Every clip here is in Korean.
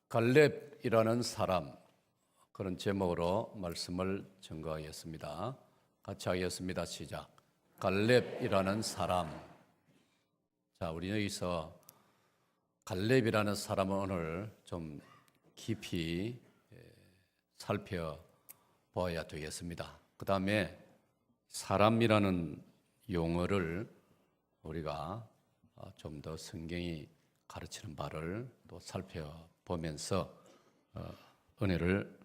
갈렙이라는 사람, 그런 제목으로 말씀을 증거하겠습니다. 같이 하겠습니다. 시작. 갈렙이라는 사람. 자, 우리 여기서 갈렙이라는 사람은 오늘 좀 깊이 살펴보아야 되겠습니다. 그 다음에 사람이라는 용어를 우리가 좀 더 성경이 가르치는 바를 또 살펴보면서 은혜를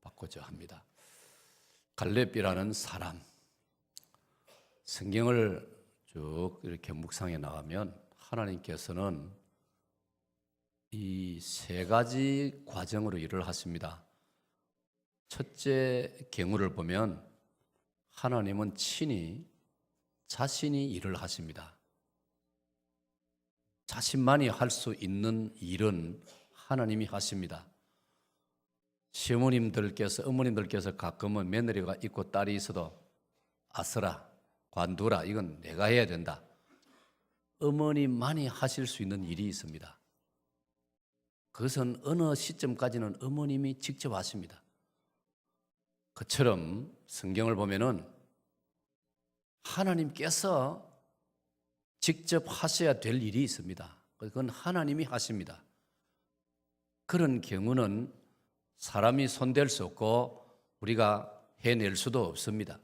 받고자 합니다. 갈렙이라는 사람, 성경을 쭉 이렇게 묵상해 나가면 하나님께서는 이 세 가지 과정으로 일을 하십니다. 첫째 경우를 보면 하나님은 친히 자신이 일을 하십니다. 자신만이 할 수 있는 일은 하나님이 하십니다. 시어머님들께서, 어머님들께서 가끔은 며느리가 있고 딸이 있어도 아서라, 관두라, 이건 내가 해야 된다. 어머님만이 하실 수 있는 일이 있습니다. 그것은 어느 시점까지는 어머님이 직접 하십니다. 그처럼 성경을 보면은 하나님께서 직접 하셔야 될 일이 있습니다. 그건 하나님이 하십니다. 그런 경우는 사람이 손댈 수 없고 우리가 해낼 수도 없습니다.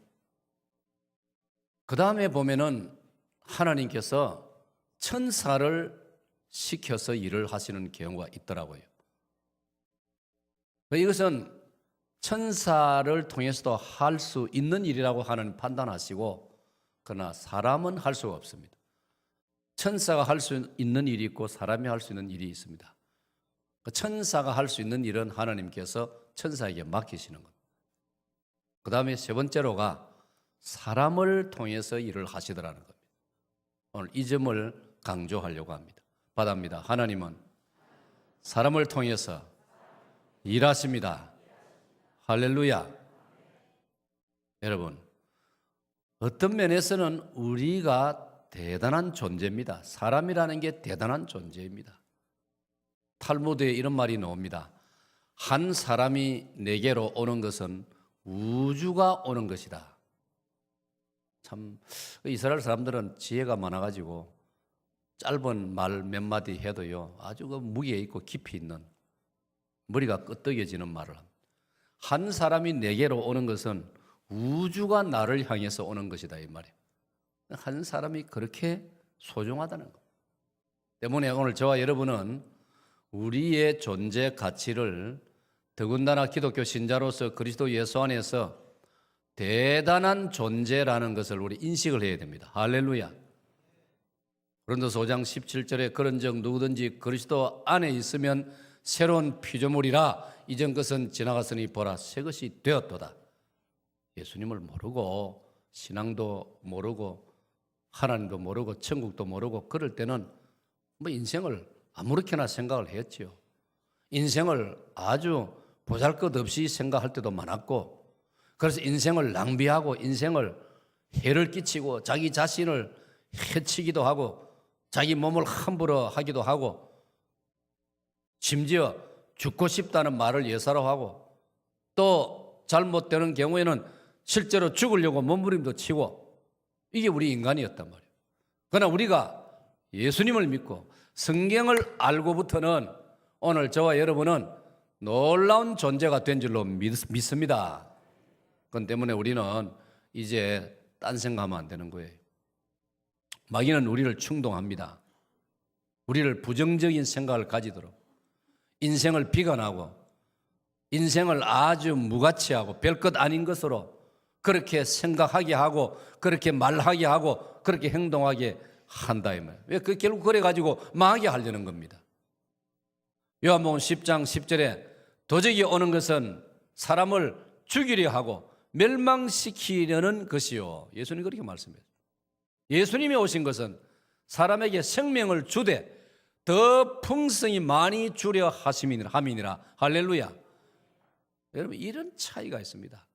그 다음에 보면은 하나님께서 천사를 시켜서 일을 하시는 경우가 있더라고요. 이것은 천사를 통해서도 할 수 있는 일이라고 하는 판단하시고, 그러나 사람은 할 수가 없습니다. 천사가 할 수 있는 일이 있고 사람이 할 수 있는 일이 있습니다. 천사가 할 수 있는 일은 하나님께서 천사에게 맡기시는 것. 그 다음에 세 번째로가 사람을 통해서 일을 하시더라는 겁니다. 오늘 이 점을 강조하려고 합니다. 받아합니다. 하나님은 사람을 통해서 일하십니다. 할렐루야. 여러분, 어떤 면에서는 우리가 대단한 존재입니다. 사람이라는 게 대단한 존재입니다. 탈무드에 이런 말이 나옵니다. 한 사람이 내게로 오는 것은 우주가 오는 것이다. 참 이스라엘 사람들은 지혜가 많아가지고 짧은 말 몇 마디 해도요 아주 그 무게 있고 깊이 있는, 머리가 끄떡여지는 말을 합니다. 한 사람이 내게로 오는 것은 우주가 나를 향해서 오는 것이다, 이 말이에요. 한 사람이 그렇게 소중하다는 것 때문에 오늘 저와 여러분은 우리의 존재 가치를 더군다나 기독교 신자로서 그리스도 예수 안에서 대단한 존재라는 것을 우리 인식을 해야 됩니다. 할렐루야. 고린도서 5장 17절에 그런즉 누구든지 그리스도 안에 있으면 새로운 피조물이라 이전 것은 지나갔으니 보라 새 것이 되었도다. 예수님을 모르고 신앙도 모르고 하나님도 모르고 천국도 모르고 그럴 때는 뭐 인생을 아무렇게나 생각을 했지요. 인생을 아주 보잘것없이 생각할 때도 많았고, 그래서 인생을 낭비하고 인생을 해를 끼치고 자기 자신을 해치기도 하고 자기 몸을 함부로 하기도 하고 심지어 죽고 싶다는 말을 예사로 하고 또 잘못되는 경우에는 실제로 죽으려고 몸부림도 치고, 이게 우리 인간이었단 말이에요. 그러나 우리가 예수님을 믿고 성경을 알고부터는 오늘 저와 여러분은 놀라운 존재가 된 줄로 믿습니다. 그것 때문에 우리는 이제 딴 생각하면 안 되는 거예요. 마귀는 우리를 충동합니다. 우리를 부정적인 생각을 가지도록, 인생을 비관하고 인생을 아주 무가치하고 별것 아닌 것으로 그렇게 생각하게 하고 그렇게 말하게 하고 그렇게 행동하게 한다 이 말이에요. 왜? 결국 그래 가지고 망하게 하려는 겁니다. 요한복음 10장 10절에 도적이 오는 것은 사람을 죽이려 하고 멸망시키려는 것이요. 예수님이 그렇게 말씀해요. 예수님이 오신 것은 사람에게 생명을 주되 더 풍성히 많이 주려 함이니라. 할렐루야. 여러분, 이런 차이가 있습니다.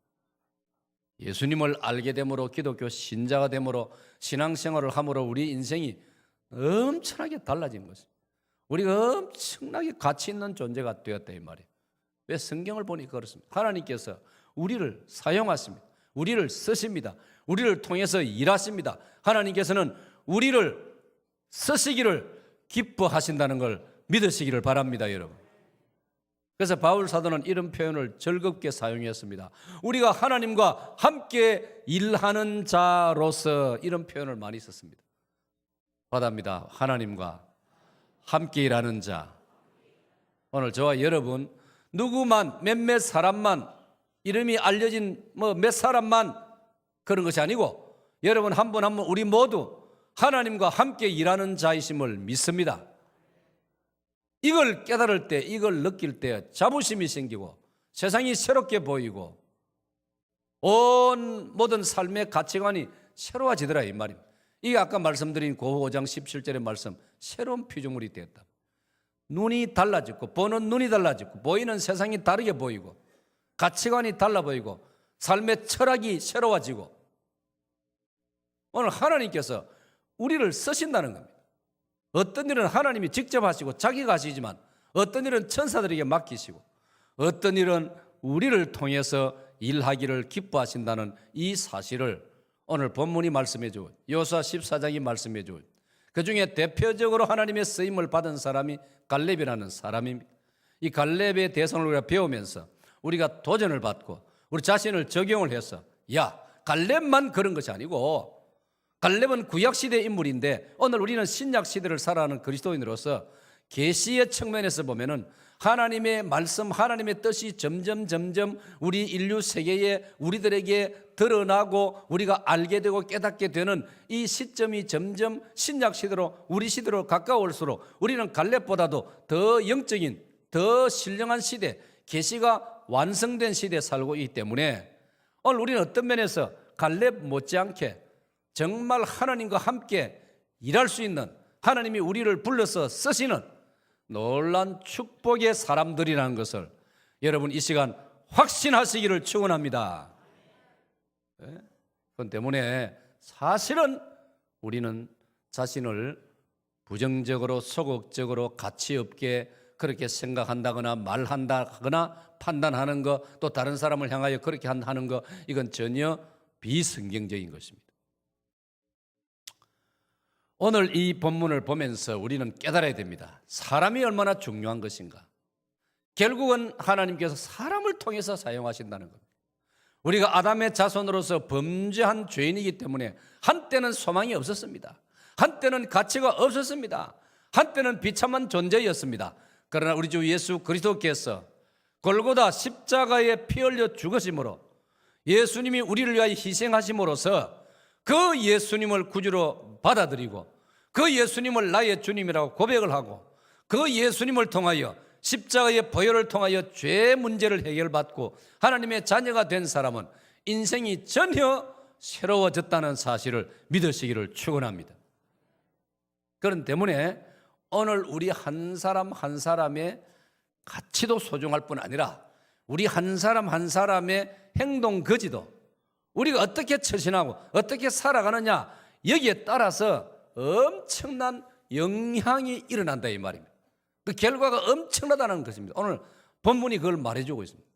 예수님을 알게 됨으로, 기독교 신자가 됨으로, 신앙생활을 함으로 우리 인생이 엄청나게 달라진 것입니다. 우리가 엄청나게 가치 있는 존재가 되었다 이 말이에요. 왜? 성경을 보니까 그렇습니다. 하나님께서 우리를 사용하십니다. 우리를 쓰십니다. 우리를 통해서 일하십니다. 하나님께서는 우리를 쓰시기를 기뻐하신다는 걸 믿으시기를 바랍니다, 여러분. 그래서 바울 사도는 이런 표현을 즐겁게 사용했습니다. 우리가 하나님과 함께 일하는 자로서 이런 표현을 많이 썼습니다. 받합니다. 하나님과 함께 일하는 자. 오늘 저와 여러분 누구만 몇몇 사람만 이름이 알려진 몇 사람만 그런 것이 아니고 여러분 한 분 한 분 우리 모두 하나님과 함께 일하는 자이심을 믿습니다. 이걸 깨달을 때, 이걸 느낄 때 자부심이 생기고 세상이 새롭게 보이고 온 모든 삶의 가치관이 새로워지더라 이 말입니다. 이게 아까 말씀드린 고 5장 17절의 말씀, 새로운 피조물이 되었다. 눈이 달라졌고 보는 눈이 달라졌고 보이는 세상이 다르게 보이고 가치관이 달라 보이고 삶의 철학이 새로워지고 오늘 하나님께서 우리를 쓰신다는 겁니다. 어떤 일은 하나님이 직접 하시고 자기가 하시지만 어떤 일은 천사들에게 맡기시고 어떤 일은 우리를 통해서 일하기를 기뻐하신다는 이 사실을 오늘 본문이 말씀해 주고 여호수아 14장이 말씀해 주고 그중에 대표적으로 하나님의 쓰임을 받은 사람이 갈렙이라는 사람입니다. 이 갈렙의 대성을 우리가 배우면서 우리가 도전을 받고 우리 자신을 적용을 해서 야 갈렙만 그런 것이 아니고 갈렙은 구약시대 인물인데 오늘 우리는 신약시대를 살아가는 그리스도인으로서 계시의 측면에서 보면은 하나님의 말씀, 하나님의 뜻이 점점 우리 인류 세계에 우리들에게 드러나고 우리가 알게 되고 깨닫게 되는 이 시점이 점점 신약시대로 우리 시대로 가까울수록 우리는 갈렙보다도 더 영적인, 더 신령한 시대, 계시가 완성된 시대에 살고 있기 때문에 오늘 우리는 어떤 면에서 갈렙 못지않게 정말 하나님과 함께 일할 수 있는 하나님이 우리를 불러서 쓰시는 놀라운 축복의 사람들이라는 것을 여러분 이 시간 확신하시기를 축원합니다. 그렇기 때문에 사실은 우리는 자신을 부정적으로 소극적으로 가치 없게 그렇게 생각한다거나 말한다거나 판단하는 것 또 다른 사람을 향하여 그렇게 하는 것 이건 전혀 비성경적인 것입니다. 오늘 이 본문을 보면서 우리는 깨달아야 됩니다. 사람이 얼마나 중요한 것인가. 결국은 하나님께서 사람을 통해서 사용하신다는 겁니다. 우리가 아담의 자손으로서 범죄한 죄인이기 때문에 한때는 소망이 없었습니다. 한때는 가치가 없었습니다. 한때는 비참한 존재였습니다. 그러나 우리 주 예수 그리스도께서 골고다 십자가에 피 흘려 죽으심으로 예수님이 우리를 위하여 희생하심으로써 그 예수님을 구주로 받아들이고 그 예수님을 나의 주님이라고 고백을 하고 그 예수님을 통하여 십자가의 보혈을 통하여 죄 문제를 해결받고 하나님의 자녀가 된 사람은 인생이 전혀 새로워졌다는 사실을 믿으시기를 축원합니다. 그런 때문에 오늘 우리 한 사람 한 사람의 가치도 소중할 뿐 아니라 우리 한 사람 한 사람의 행동 거지도 우리가 어떻게 처신하고 어떻게 살아가느냐 여기에 따라서 엄청난 영향이 일어난다 이 말입니다. 그 결과가 엄청나다는 것입니다. 오늘 본문이 그걸 말해주고 있습니다.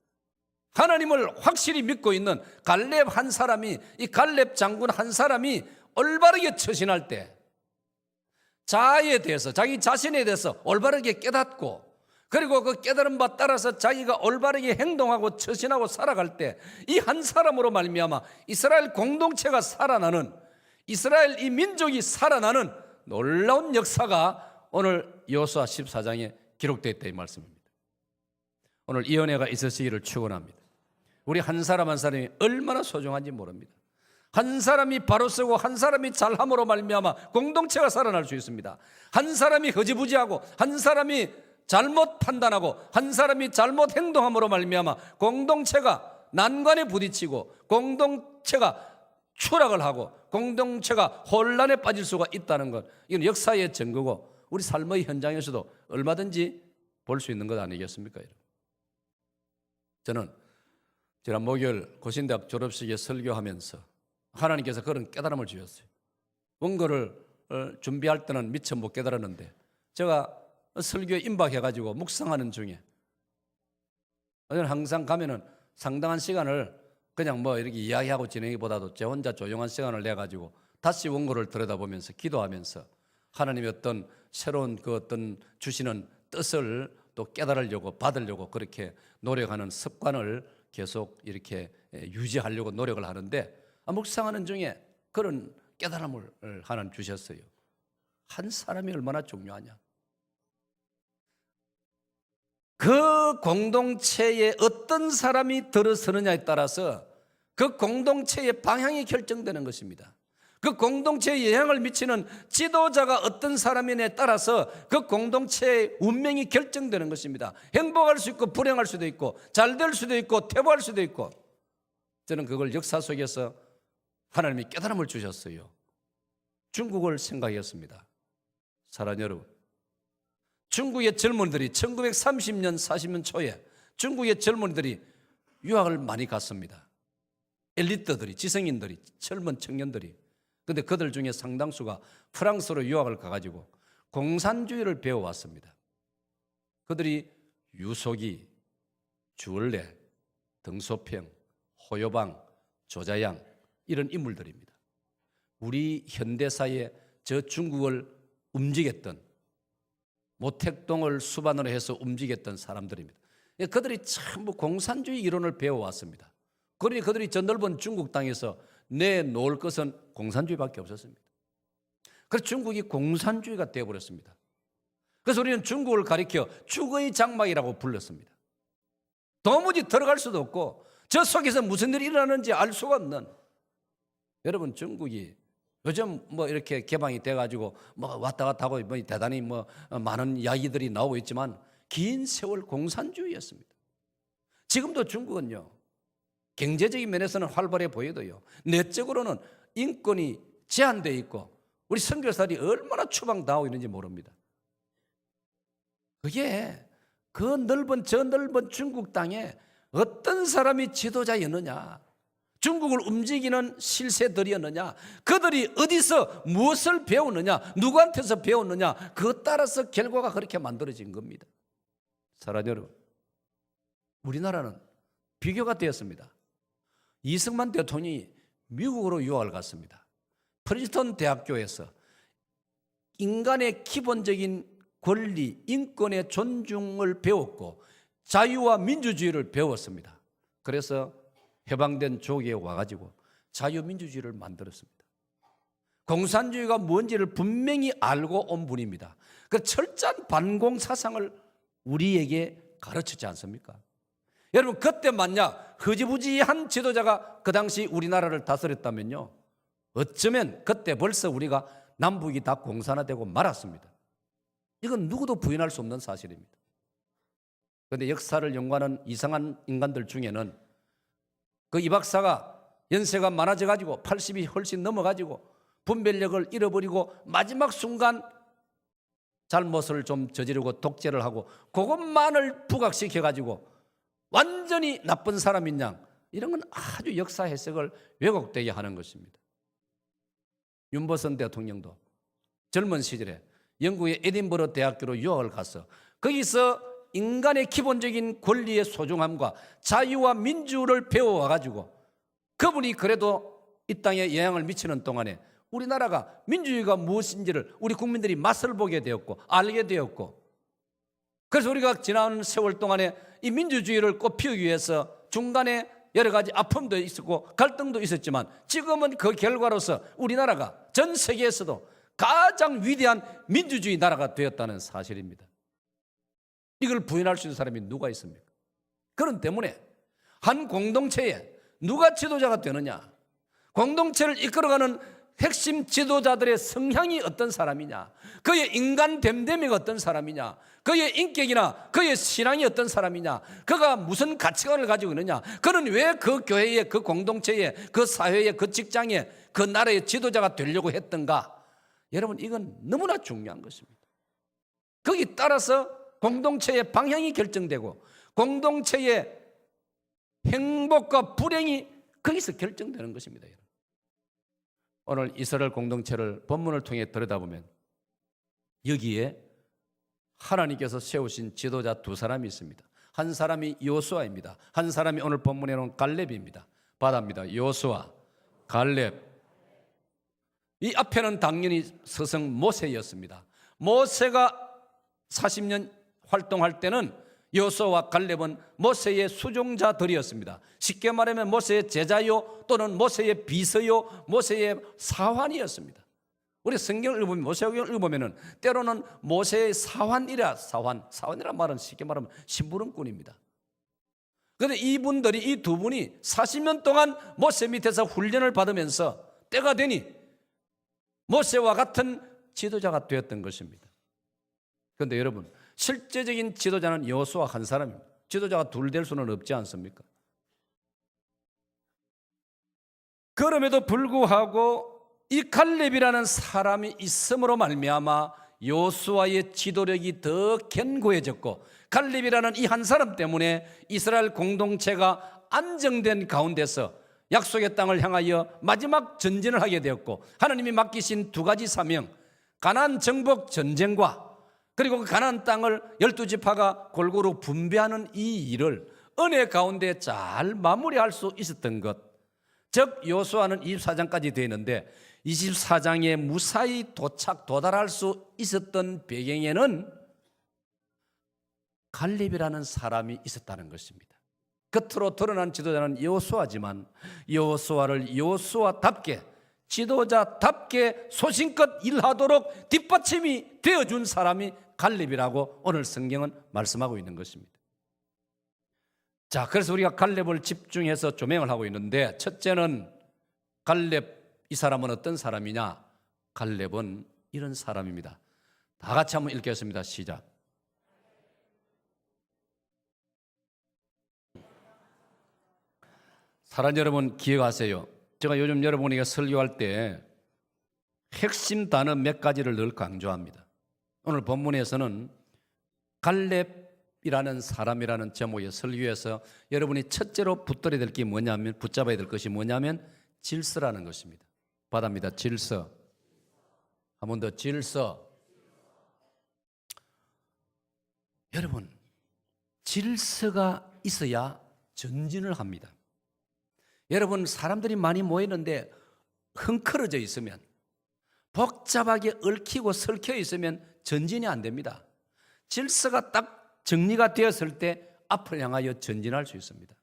하나님을 확실히 믿고 있는 갈렙 한 사람이 이 갈렙 장군 한 사람이 올바르게 처신할 때 자아에 대해서 자기 자신에 대해서 올바르게 깨닫고 그리고 그 깨달은 바 따라서 자기가 올바르게 행동하고 처신하고 살아갈 때 이 한 사람으로 말미암아 이스라엘 공동체가 살아나는 이스라엘 이 민족이 살아나는 놀라운 역사가 오늘 여호수아 14장에 기록되어 있다 이 말씀입니다. 오늘 이 은혜가 있으시기를 축원합니다. 우리 한 사람 한 사람이 얼마나 소중한지 모릅니다. 한 사람이 바로 쓰고 한 사람이 잘함으로 말미암아 공동체가 살아날 수 있습니다. 한 사람이 흐지부지하고 한 사람이 잘못 판단하고 한 사람이 잘못 행동함으로 말미암아 공동체가 난관에 부딪히고 공동체가 추락을 하고 공동체가 혼란에 빠질 수가 있다는 것 이건 역사의 증거고 우리 삶의 현장에서도 얼마든지 볼 수 있는 것 아니겠습니까? 저는 지난 목요일 고신대학 졸업식에 설교하면서 하나님께서 그런 깨달음을 주셨어요. 원고를 준비할 때는 미처 못 깨달았는데 제가 설교에 임박해가지고 묵상하는 중에 저는 항상 가면은 상당한 시간을 그냥 뭐 이렇게 이야기하고 진행하기보다도 제 혼자 조용한 시간을 내가지고 다시 원고를 들여다보면서 기도하면서 하나님의 어떤 새로운 그 어떤 주시는 뜻을 또 깨달으려고 받으려고 그렇게 노력하는 습관을 계속 이렇게 유지하려고 노력을 하는데 묵상하는 중에 그런 깨달음을 하나님 주셨어요. 한 사람이 얼마나 중요하냐. 그 공동체에 어떤 사람이 들어서느냐에 따라서 그 공동체의 방향이 결정되는 것입니다. 그 공동체에 영향을 미치는 지도자가 어떤 사람이냐에 따라서 그 공동체의 운명이 결정되는 것입니다. 행복할 수 있고 불행할 수도 있고 잘 될 수도 있고 퇴보할 수도 있고 저는 그걸 역사 속에서 하나님이 깨달음을 주셨어요. 중국을 생각했습니다. 사랑하는 여러분, 중국의 젊은이들이 1930년 40년 초에 중국의 젊은이들이 유학을 많이 갔습니다. 엘리트들이, 지성인들이, 젊은 청년들이. 그런데 그들 중에 상당수가 프랑스로 유학을 가가지고 공산주의를 배워왔습니다. 그들이 유석이, 주얼레, 등소평, 호요방, 조자양 이런 인물들입니다. 우리 현대사에 저 중국을 움직였던 모택동을 수반으로 해서 움직였던 사람들입니다. 그들이 전부 공산주의 이론을 배워왔습니다. 그러니 그들이 저 넓은 중국 땅에서 내놓을 것은 공산주의밖에 없었습니다. 그래서 중국이 공산주의가 되어버렸습니다. 그래서 우리는 중국을 가리켜 죽의 장막이라고 불렀습니다. 도무지 들어갈 수도 없고 저 속에서 무슨 일이 일어나는지 알 수가 없는. 여러분, 중국이 요즘 뭐 이렇게 개방이 돼가지고 뭐 왔다 갔다 하고 뭐 대단히 뭐 많은 이야기들이 나오고 있지만 긴 세월 공산주의였습니다. 지금도 중국은요, 경제적인 면에서는 활발해 보여도요, 내적으로는 인권이 제한되어 있고 우리 선교사들이 얼마나 추방당하고 있는지 모릅니다. 그게 그 넓은 저 넓은 중국 땅에 어떤 사람이 지도자였느냐, 중국을 움직이는 실세들이었느냐, 그들이 어디서 무엇을 배우느냐, 누구한테서 배웠느냐, 그것 따라서 결과가 그렇게 만들어진 겁니다. 사랑하는 여러분, 우리나라는 비교가 되었습니다. 이승만 대통령이 미국으로 유학을 갔습니다. 프린스턴 대학교에서 인간의 기본적인 권리, 인권의 존중을 배웠고 자유와 민주주의를 배웠습니다. 그래서 해방된 조기에 와가지고 자유민주주의를 만들었습니다. 공산주의가 뭔지를 분명히 알고 온 분입니다. 그 철저한 반공 사상을 우리에게 가르치지 않습니까? 여러분, 그때 만약 흐지부지한 지도자가 그 당시 우리나라를 다스렸다면요, 어쩌면 그때 벌써 우리가 남북이 다 공산화되고 말았습니다. 이건 누구도 부인할 수 없는 사실입니다. 그런데 역사를 연구하는 이상한 인간들 중에는 그 이 박사가 연세가 많아져가지고 80이 훨씬 넘어가지고 분별력을 잃어버리고 마지막 순간 잘못을 좀 저지르고 독재를 하고 그것만을 부각시켜가지고 완전히 나쁜 사람인 양, 이런 건 아주 역사 해석을 왜곡되게 하는 것입니다. 윤보선 대통령도 젊은 시절에 영국의 에딘버러 대학교로 유학을 가서 거기서 인간의 기본적인 권리의 소중함과 자유와 민주를 배워와가지고 그분이 그래도 이 땅에 영향을 미치는 동안에 우리나라가 민주주의가 무엇인지를 우리 국민들이 맛을 보게 되었고 알게 되었고, 그래서 우리가 지난 세월 동안에 이 민주주의를 꽃피우기 위해서 중간에 여러 가지 아픔도 있었고 갈등도 있었지만 지금은 그 결과로서 우리나라가 전 세계에서도 가장 위대한 민주주의 나라가 되었다는 사실입니다. 이걸 부인할 수 있는 사람이 누가 있습니까? 그런 때문에 한 공동체에 누가 지도자가 되느냐, 공동체를 이끌어가는 핵심 지도자들의 성향이 어떤 사람이냐, 그의 인간 됨됨이가 어떤 사람이냐, 그의 인격이나 그의 신앙이 어떤 사람이냐, 그가 무슨 가치관을 가지고 있느냐, 그는 왜 그 교회에, 그 공동체에, 그 사회에, 그 직장에, 그 나라의 지도자가 되려고 했던가. 여러분, 이건 너무나 중요한 것입니다. 거기 따라서 공동체의 방향이 결정되고 공동체의 행복과 불행이 거기서 결정되는 것입니다. 오늘 이스라엘 공동체를 본문을 통해 들여다보면 여기에 하나님께서 세우신 지도자 두 사람이 있습니다. 한 사람이 여호수아입니다. 한 사람이 오늘 본문에 나온 갈렙입니다. 받아입니다. 여호수아, 갈렙. 이 앞에는 당연히 스승 모세였습니다. 모세가 40년 활동할 때는 여호수아와 갈렙은 모세의 수종자들이었습니다. 쉽게 말하면 모세의 제자요 또는 모세의 비서요, 모세의 사환이었습니다. 우리 성경을 읽어보면, 모세오경을 읽어보면 때로는 모세의 사환이란 말은 쉽게 말하면 심부름꾼입니다. 그런데 이분들이, 이 두 분이 40년 동안 모세 밑에서 훈련을 받으면서 때가 되니 모세와 같은 지도자가 되었던 것입니다. 그런데 여러분, 실제적인 지도자는 여호수아 한 사람입니다. 지도자가 둘 될 수는 없지 않습니까? 그럼에도 불구하고 이 갈렙이라는 사람이 있음으로 말미암아 여호수아의 지도력이 더 견고해졌고, 갈렙이라는 이 한 사람 때문에 이스라엘 공동체가 안정된 가운데서 약속의 땅을 향하여 마지막 전진을 하게 되었고, 하나님이 맡기신 두 가지 사명, 가나안 정복 전쟁과 그리고 그 가나안 땅을 12지파가 골고루 분배하는 이 일을 은혜 가운데 잘 마무리할 수 있었던 것, 즉 여호수아는 24장까지 되어 있는데 24장에 무사히 도달할 수 있었던 배경에는 갈렙이라는 사람이 있었다는 것입니다. 겉으로 드러난 지도자는 여호수아지만 여호수아를 여호수아답게, 지도자답게 소신껏 일하도록 뒷받침이 되어준 사람이 갈렙이라고 오늘 성경은 말씀하고 있는 것입니다. 자, 그래서 우리가 갈렙을 집중해서 조명을 하고 있는데, 첫째는 갈렙, 이 사람은 어떤 사람이냐? 갈렙은 이런 사람입니다. 다 같이 한번 읽겠습니다. 시작. 사랑하는 여러분, 기억하세요. 제가 요즘 여러분에게 설교할 때 핵심 단어 몇 가지를 늘 강조합니다. 오늘 본문에서는 갈렙이라는 사람이라는 제목의 설교에서 여러분이 첫째로 붙들어야 될 게 뭐냐면, 붙잡아야 될 것이 뭐냐면 질서라는 것입니다. 받아입니다. 질서. 한 번 더, 질서. 여러분, 질서가 있어야 전진을 합니다. 여러분, 사람들이 많이 모이는데 흥크러져 있으면, 복잡하게 얽히고 설켜 있으면 전진이 안 됩니다. 질서가 딱 정리가 되었을 때 앞을 향하여 전진할 수 있습니다.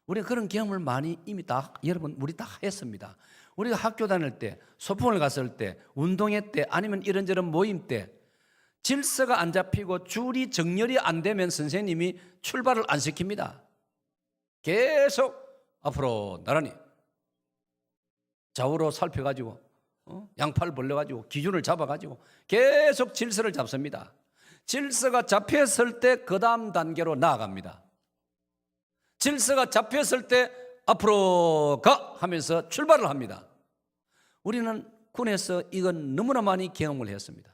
우리가 그런 경험을 많이 이미 다, 여러분, 우리 다 했습니다. 우리가 학교 다닐 때, 소풍을 갔을 때, 운동회 때, 아니면 이런저런 모임 때 질서가 안 잡히고 줄이 정렬이 안 되면 선생님이 출발을 안 시킵니다. 계속 앞으로 나란히 좌우로 살펴가지고 양팔 벌려가지고 기준을 잡아가지고 계속 질서를 잡습니다. 질서가 잡혔을 때 그 다음 단계로 나아갑니다. 질서가 잡혔을 때 앞으로 가 하면서 출발을 합니다. 우리는 군에서 이건 너무나 많이 경험을 했습니다.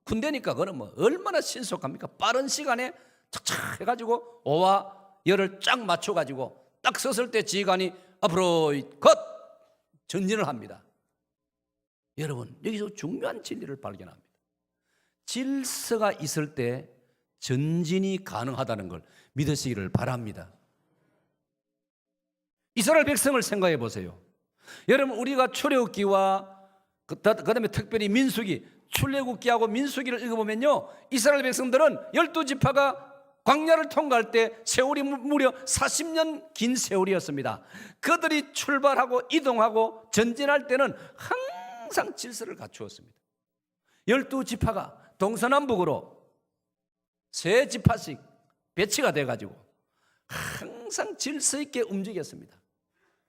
군대니까 그건 뭐 얼마나 신속합니까? 빠른 시간에 착착 해가지고 오와 열을 쫙 맞춰가지고 딱 섰을 때 지휘관이 앞으로 컷 전진을 합니다. 여러분, 여기서 중요한 진리를 발견합니다. 질서가 있을 때 전진이 가능하다는 걸 믿으시기를 바랍니다. 이스라엘 백성을 생각해 보세요. 여러분, 우리가 출애굽기와 그다음에 특별히 민수기, 출애굽기하고 민수기를 읽어보면요, 이스라엘 백성들은 12지파가 광야를 통과할 때 세월이 무려 40년 긴 세월이었습니다. 그들이 출발하고 이동하고 전진할 때는 항상 질서를 갖추었습니다. 12지파가 동서남북으로 3지파씩 배치가 돼가지고 항상 질서 있게 움직였습니다.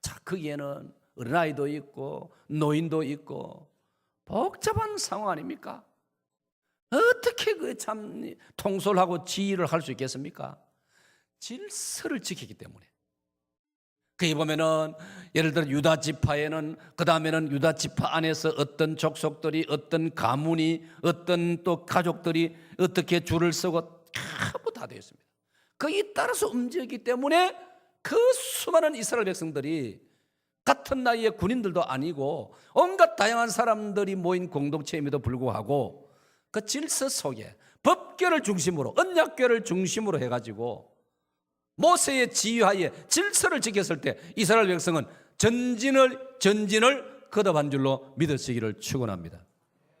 자, 거기에는 어린아이도 있고 노인도 있고 복잡한 상황 아닙니까? 어떻게 그 참 통솔하고 지휘를 할 수 있겠습니까? 질서를 지키기 때문에. 거기 보면은 예를 들어 유다 지파에는 그 다음에는 유다 지파 안에서 어떤 족속들이, 어떤 가문이, 어떤 또 가족들이 어떻게 줄을 서고 전부 다 되어 있습니다. 거기에 따라서 움직이기 때문에 그 수많은 이스라엘 백성들이 같은 나이의 군인들도 아니고 온갖 다양한 사람들이 모인 공동체임에도 불구하고 그 질서 속에, 법 율법교를 중심으로, 언약교를 중심으로 해가지고 모세의 지휘하에 질서를 지켰을 때 이스라엘 백성은 전진을 거듭한 줄로 믿으시기를 축원합니다.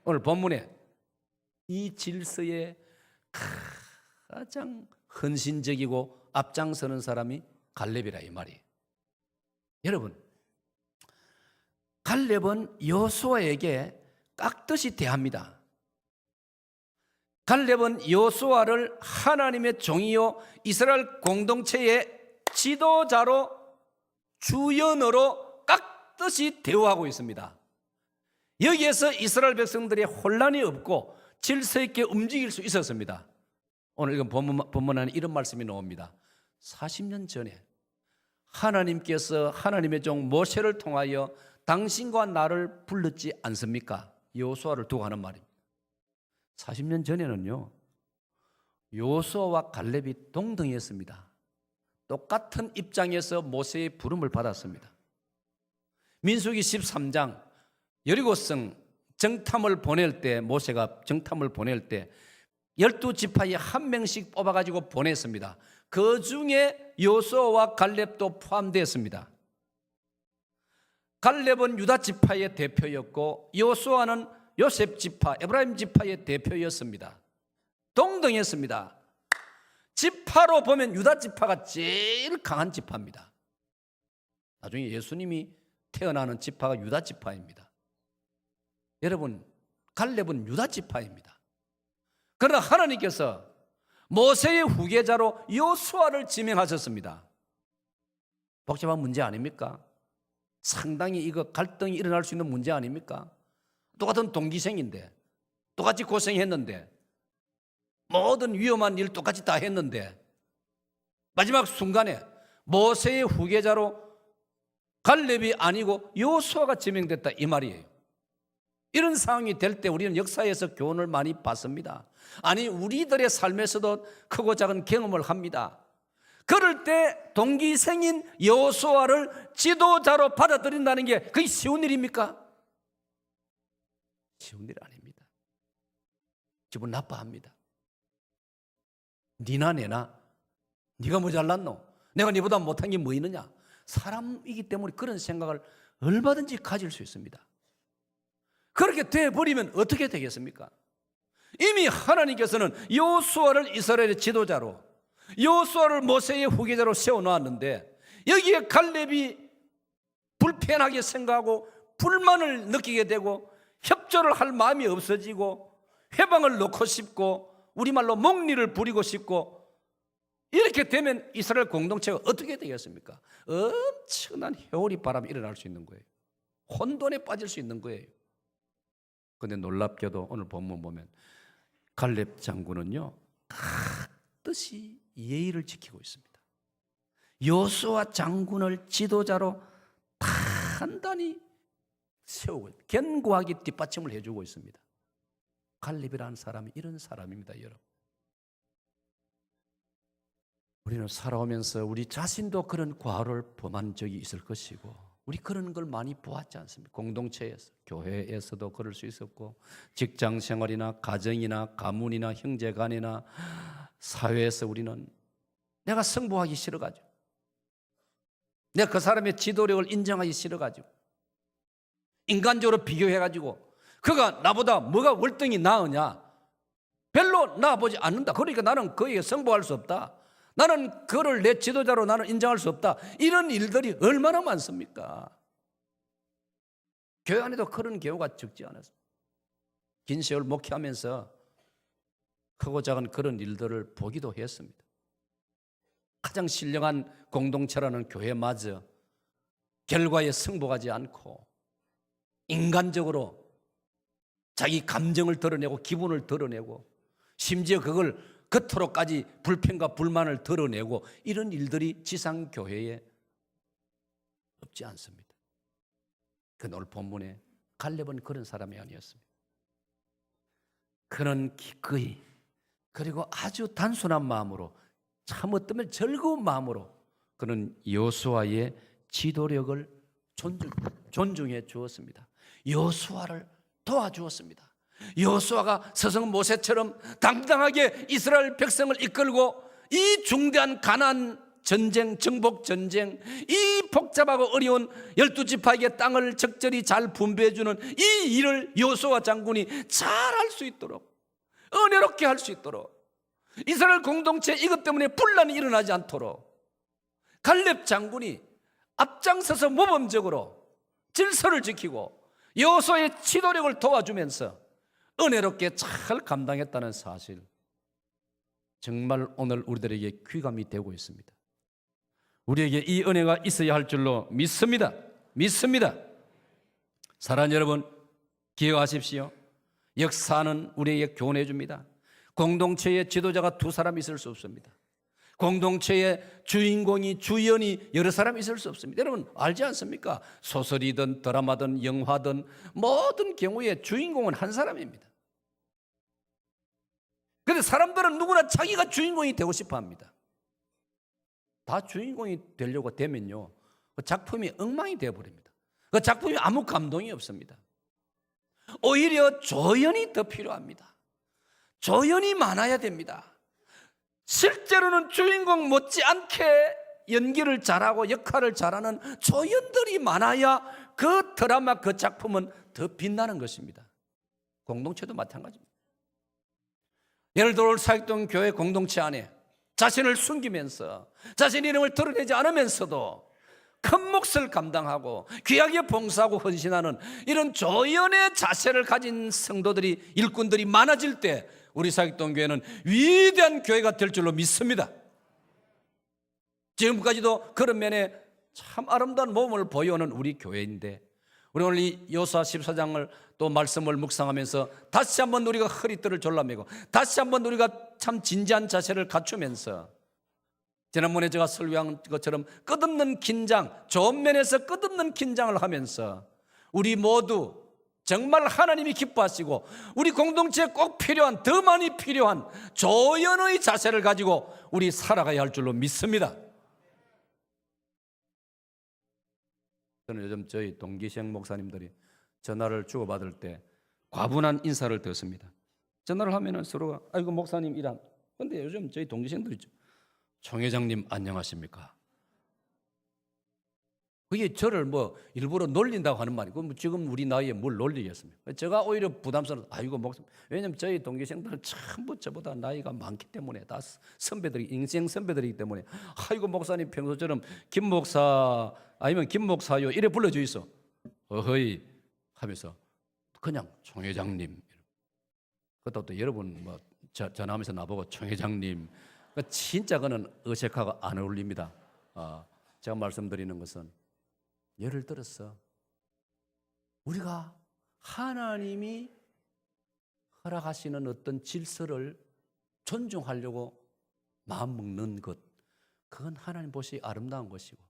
오늘 본문에 이 질서에 가장 헌신적이고 앞장서는 사람이 갈렙이라 이 말이에요. 여러분, 갈렙은 여호수아에게 깍듯이 대합니다. 갈렙은 여호수아를 하나님의 종이요 이스라엘 공동체의 지도자로 주연으로 깍듯이 대우하고 있습니다. 여기에서 이스라엘 백성들의 혼란이 없고 질서 있게 움직일 수 있었습니다. 오늘 이건 본문 안에 이런 말씀이 나옵니다. 40년 전에 하나님께서 하나님의 종 모세를 통하여 당신과 나를 불렀지 않습니까? 여호수아를 두고 하는 말입니다. 40년 전에는요, 여호수아와 갈렙이 동등했습니다. 똑같은 입장에서 모세의 부름을 받았습니다. 민수기 13장 여리고성 정탐을 보낼 때, 모세가 정탐을 보낼 때 12지파에 한 명씩 뽑아가지고 보냈습니다. 그 중에 여호수아와 갈렙도 포함되었습니다. 갈렙은 유다 지파의 대표였고 여호수아는 요셉 지파, 에브라임 지파의 대표였습니다. 동등했습니다. 지파로 보면 유다 지파가 제일 강한 지파입니다. 나중에 예수님이 태어나는 지파가 유다 지파입니다. 여러분, 갈렙은 유다 지파입니다. 그러나 하나님께서 모세의 후계자로 여호수아를 지명하셨습니다. 복잡한 문제 아닙니까? 상당히 이거 갈등이 일어날 수 있는 문제 아닙니까? 똑같은 동기생인데, 똑같이 고생했는데, 모든 위험한 일 똑같이 다 했는데 마지막 순간에 모세의 후계자로 갈렙이 아니고 여호수아가 지명됐다 이 말이에요. 이런 상황이 될 때 우리는 역사에서 교훈을 많이 받습니다. 아니, 우리들의 삶에서도 크고 작은 경험을 합니다. 그럴 때 동기생인 여호수아를 지도자로 받아들인다는 게 그게 쉬운 일입니까? 쉬운 일 아닙니다. 기분 나빠합니다. 니나 내나, 네가 뭐 잘났노? 내가 네보다 못한 게 뭐 있느냐? 사람이기 때문에 그런 생각을 얼마든지 가질 수 있습니다. 그렇게 돼버리면 어떻게 되겠습니까? 이미 하나님께서는 여호수아를 이스라엘의 지도자로, 여호수아를 모세의 후계자로 세워놓았는데 여기에 갈렙이 불편하게 생각하고 불만을 느끼게 되고 협조를 할 마음이 없어지고 회방을 놓고 싶고 우리말로 목리를 부리고 싶고 이렇게 되면 이스라엘 공동체가 어떻게 되겠습니까? 엄청난 회오리 바람이 일어날 수 있는 거예요. 혼돈에 빠질 수 있는 거예요. 그런데 놀랍게도 오늘 본문 보면 갈렙 장군은요 깍듯이 예의를 지키고 있습니다. 여호수아 장군을 지도자로 단단히 세우고 견고하게 뒷받침을 해주고 있습니다. 갈렙이라는 사람이 이런 사람입니다, 여러분. 우리는 살아오면서 우리 자신도 그런 과오를 범한 적이 있을 것이고 우리 그런 걸 많이 보았지 않습니까? 공동체에서, 교회에서도 그럴 수 있었고 직장생활이나 가정이나 가문이나 형제간이나 사회에서 우리는 내가 승부하기 싫어가지고 내가 그 사람의 지도력을 인정하기 싫어가지고 인간적으로 비교해가지고 그가 나보다 뭐가 월등히 나으냐? 별로 나아보지 않는다. 그러니까 나는 그에게 승부할 수 없다. 나는 그를 내 지도자로 나는 인정할 수 없다. 이런 일들이 얼마나 많습니까? 교회 안에도 그런 경우가 적지 않았습니다. 긴 세월 목회하면서 크고 작은 그런 일들을 보기도 했습니다. 가장 신령한 공동체라는 교회마저 결과에 승복하지 않고 인간적으로 자기 감정을 드러내고 기분을 드러내고 심지어 그걸 겉으로까지 불평과 불만을 드러내고 이런 일들이 지상교회에 없지 않습니다. 그 오늘 본문에 갈렙은 그런 사람이 아니었습니다. 그런 기꺼이 그리고 아주 단순한 마음으로 참 어쩌면 즐거운 마음으로 그는 여호수아의 지도력을 존중해 주었습니다. 여호수아를 도와주었습니다. 여호수아가 스승 모세처럼 당당하게 이스라엘 백성을 이끌고 이 중대한 가나안 전쟁, 정복 전쟁, 이 복잡하고 어려운 12지파에게 땅을 적절히 잘 분배해주는 이 일을 여호수아 장군이 잘 할 수 있도록, 은혜롭게 할 수 있도록, 이스라엘 공동체 이것 때문에 분란이 일어나지 않도록 갈렙 장군이 앞장서서 모범적으로 질서를 지키고 여호수아의 지도력을 도와주면서 은혜롭게 잘 감당했다는 사실, 정말 오늘 우리들에게 귀감이 되고 있습니다. 우리에게 이 은혜가 있어야 할 줄로 믿습니다. 사랑하는 여러분, 기억하십시오. 역사는 우리에게 교훈해 줍니다. 공동체의 지도자가 두 사람 있을 수 없습니다. 공동체의 주인공이, 주연이 여러 사람 있을 수 없습니다. 여러분 알지 않습니까? 소설이든 드라마든 영화든 모든 경우에 주인공은 한 사람입니다. 그런데 사람들은 누구나 자기가 주인공이 되고 싶어 합니다. 다 주인공이 되려고 되면요, 그 작품이 엉망이 되어버립니다. 그 작품이 아무 감동이 없습니다. 오히려 조연이 더 필요합니다. 조연이 많아야 됩니다. 실제로는 주인공 못지않게 연기를 잘하고 역할을 잘하는 조연들이 많아야 그 드라마, 그 작품은 더 빛나는 것입니다. 공동체도 마찬가지입니다. 예를 들어 사역동 교회 공동체 안에 자신을 숨기면서 자신의 이름을 드러내지 않으면서도 큰 몫을 감당하고 귀하게 봉사하고 헌신하는 이런 조연의 자세를 가진 성도들이, 일꾼들이 많아질 때 우리 사역동 교회는 위대한 교회가 될 줄로 믿습니다. 지금까지도 그런 면에 참 아름다운 모범을 보여오는 우리 교회인데, 우리 오늘 이 여호수아 14장을 또 말씀을 묵상하면서 다시 한번 우리가 허리띠를 졸라매고 다시 한번 우리가 참 진지한 자세를 갖추면서, 지난번에 제가 설교한 것처럼 끝없는 긴장, 좋은 면에서 끝없는 긴장을 하면서 우리 모두 정말 하나님이 기뻐하시고 우리 공동체에 꼭 필요한, 더 많이 필요한 조연의 자세를 가지고 우리 살아가야 할 줄로 믿습니다. 저는 요즘 저희 동기생 목사님들이 전화를 주고받을 때 과분한 인사를 듣습니다. 전화를 하면은 서로가 아이고 목사님 이란. 근데 요즘 저희 동기생들이 총 회장님 안녕하십니까? 그게 저를 뭐 일부러 놀린다고 하는 말이고, 뭐 지금 우리 나이에 뭘 놀리겠습니까? 제가 오히려 부담스러워. 아이고 목사님. 왜냐면 저희 동기생들은 전부 저보다 나이가 많기 때문에, 다 선배들이, 인생 선배들이기 때문에 아이고 목사님 평소처럼 김 목사 아니면 김 목사요 이래 불러줘 있어. 어허이 하면서 그냥 총 회장님. 그것도 또 여러분 뭐 전화하면서 나보고 총 회장님. 진짜 그는 어색하고 안 어울립니다. 제가 말씀드리는 것은, 예를 들어서 우리가 하나님이 허락하시는 어떤 질서를 존중하려고 마음먹는 것, 그건 하나님 보시 아름다운 것이고,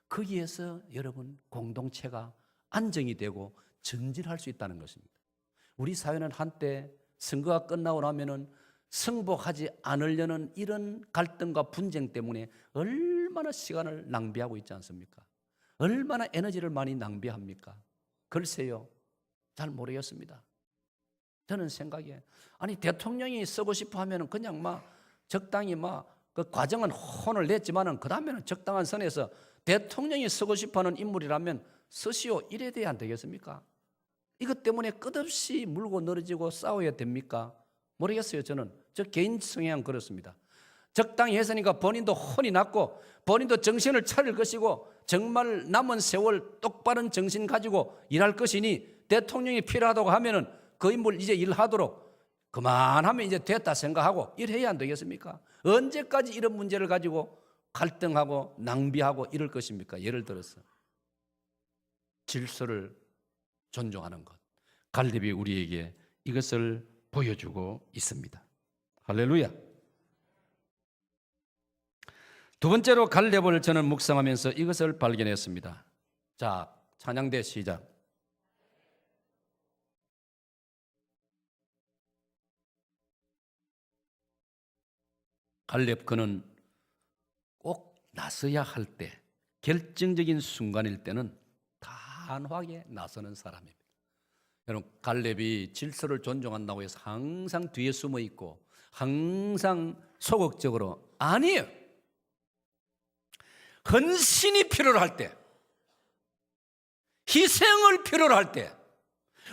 거기에서 여러분 공동체가 안정이 되고 전진할 수 있다는 것입니다. 우리 사회는 한때 선거가 끝나고 나면은 승복하지 않으려는 이런 갈등과 분쟁 때문에 얼마나 시간을 낭비하고 있지 않습니까? 얼마나 에너지를 많이 낭비합니까? 글쎄요, 잘 모르겠습니다. 저는 생각에, 아니 대통령이 쓰고 싶어 하면 그냥 막 적당히 막 그 과정은 혼을 냈지만은 그 다음에는 적당한 선에서 대통령이 쓰고 싶어하는 인물이라면 쓰시오 이래 돼야 안 되겠습니까? 이것 때문에 끝없이 물고 늘어지고 싸워야 됩니까? 모르겠어요. 저는 저 개인 성향은 그렇습니다. 적당히 했으니까 본인도 혼이 났고 본인도 정신을 차릴 것이고 정말 남은 세월 똑바른 정신 가지고 일할 것이니, 대통령이 필요하다고 하면은 그 인물 이제 일하도록 그만하면 이제 됐다 생각하고 일해야 안 되겠습니까? 언제까지 이런 문제를 가지고 갈등하고 낭비하고 이럴 것입니까? 예를 들어서 질서를 존중하는 것, 갈렙이 우리에게 이것을 보여주고 있습니다. 할렐루야. 두 번째로 갈렙을 저는 묵상하면서 이것을 발견했습니다. 자, 찬양대 시작. 갈렙 그는 꼭 나서야 할 때, 결정적인 순간일 때는 단호하게 나서는 사람입니다. 여러분, 갈렙이 질서를 존중한다고 해서 항상 뒤에 숨어 있고 항상 소극적으로 아니에요. 헌신이 필요로 할 때, 희생을 필요로 할 때,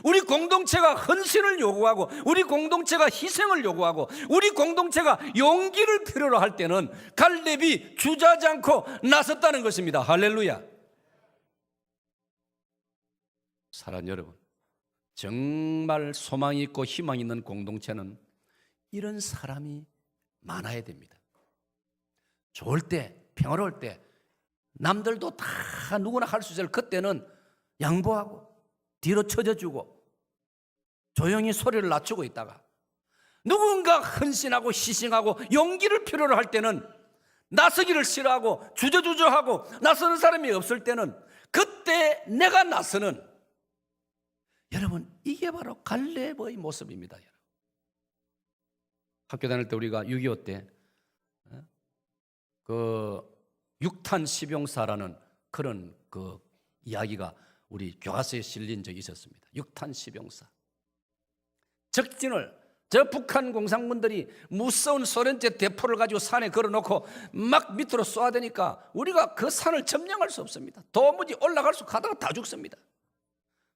우리 공동체가 헌신을 요구하고 우리 공동체가 희생을 요구하고 우리 공동체가 용기를 필요로 할 때는 갈렙이 주저하지 않고 나섰다는 것입니다. 할렐루야. 사랑하는 여러분, 정말 소망이 있고 희망이 있는 공동체는 이런 사람이 많아야 됩니다. 좋을 때, 평화로울 때 남들도 다 누구나 할 수 있을 그때는 양보하고 뒤로 쳐져주고 조용히 소리를 낮추고 있다가 누군가 헌신하고 희생하고 용기를 필요로 할 때는 나서기를 싫어하고 주저주저하고 나서는 사람이 없을 때는 그때 내가 나서는, 여러분, 이게 바로 갈렙의 모습입니다. 학교 다닐 때 우리가 6.25 때 그 육탄 시병사라는 그런 그 이야기가 우리 교과서에 실린 적이 있었습니다. 육탄 시병사. 적진을 저 북한 공산군들이 무서운 소련제 대포를 가지고 산에 걸어놓고 막 밑으로 쏘아대니까 우리가 그 산을 점령할 수 없습니다. 도무지 올라갈 수, 가다가 다 죽습니다.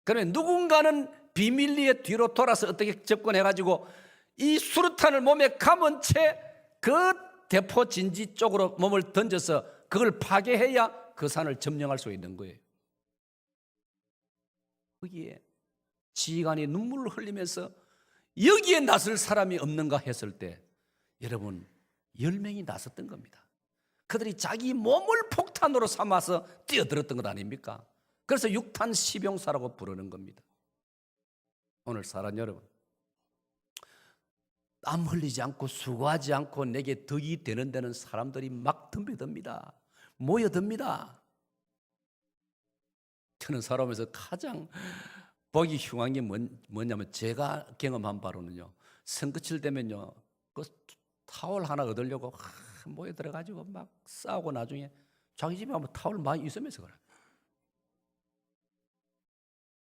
그러면 누군가는 비밀리에 뒤로 돌아서 어떻게 접근해가지고 이 수류탄을 몸에 감은 채 그 대포 진지 쪽으로 몸을 던져서 그걸 파괴해야 그 산을 점령할 수 있는 거예요. 거기에 지휘관이 눈물을 흘리면서 여기에 나설 사람이 없는가 했을 때 여러분 10명이 나섰던 겁니다. 그들이 자기 몸을 폭탄으로 삼아서 뛰어들었던 것 아닙니까? 그래서 육탄 시병사라고 부르는 겁니다. 오늘 사랑하는 여러분, 땀 흘리지 않고 수고하지 않고 내게 덕이 되는 데는 사람들이 막 덤벼듭니다. 모여듭니다. 저는 살아오면서 가장 보기 흉한 게 뭐냐면 제가 경험한 바로는요, 선거칠 되면요 그 타월 하나 얻으려고 모여 들어가지고 막 싸우고 나중에 자기 집에 가면 타월 많이 있으면서 그래.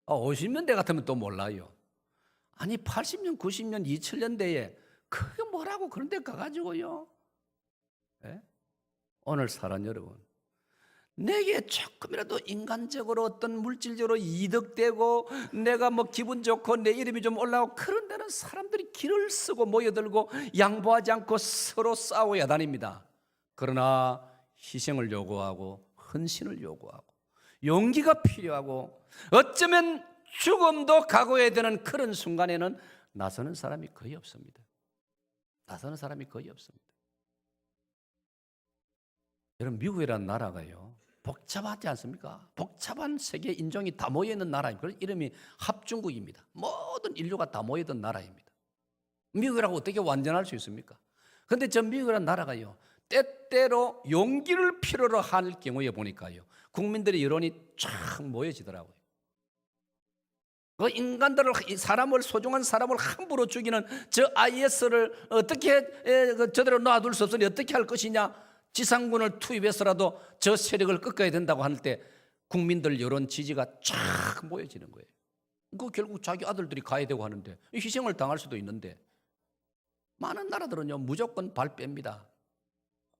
50년대 같으면 또 몰라요. 아니 80년, 90년, 2000년대에 그게 뭐라고 그런 데 가가지고요. 네? 오늘 사랑하는 여러분, 내게 조금이라도 인간적으로 어떤 물질적으로 이득되고 내가 뭐 기분 좋고 내 이름이 좀 올라오고 그런 데는 사람들이 길을 쓰고 모여들고 양보하지 않고 서로 싸워야 다닙니다. 그러나 희생을 요구하고 헌신을 요구하고 용기가 필요하고 어쩌면 죽음도 각오해야 되는 그런 순간에는 나서는 사람이 거의 없습니다. 나서는 사람이 거의 없습니다. 여러분, 미국이라는 나라가요 복잡하지 않습니까? 복잡한 세계 인종이 다 모여있는 나라입니다. 그래서 이름이 합중국입니다. 모든 인류가 다 모여있던 나라입니다. 미국이라고 어떻게 완전할 수 있습니까? 그런데 저 미국이라는 나라가요 때때로 용기를 필요로 할 경우에 보니까요 국민들의 여론이 쫙 모여지더라고요. 그 인간들을, 사람을, 소중한 사람을 함부로 죽이는 저 IS를 어떻게 저대로 놔둘 수 없으니 어떻게 할 것이냐, 지상군을 투입해서라도 저 세력을 꺾어야 된다고 할 때 국민들 여론 지지가 쫙 모여지는 거예요. 그 결국 자기 아들들이 가야 되고 하는데 희생을 당할 수도 있는데 많은 나라들은요 무조건 발 뺍니다.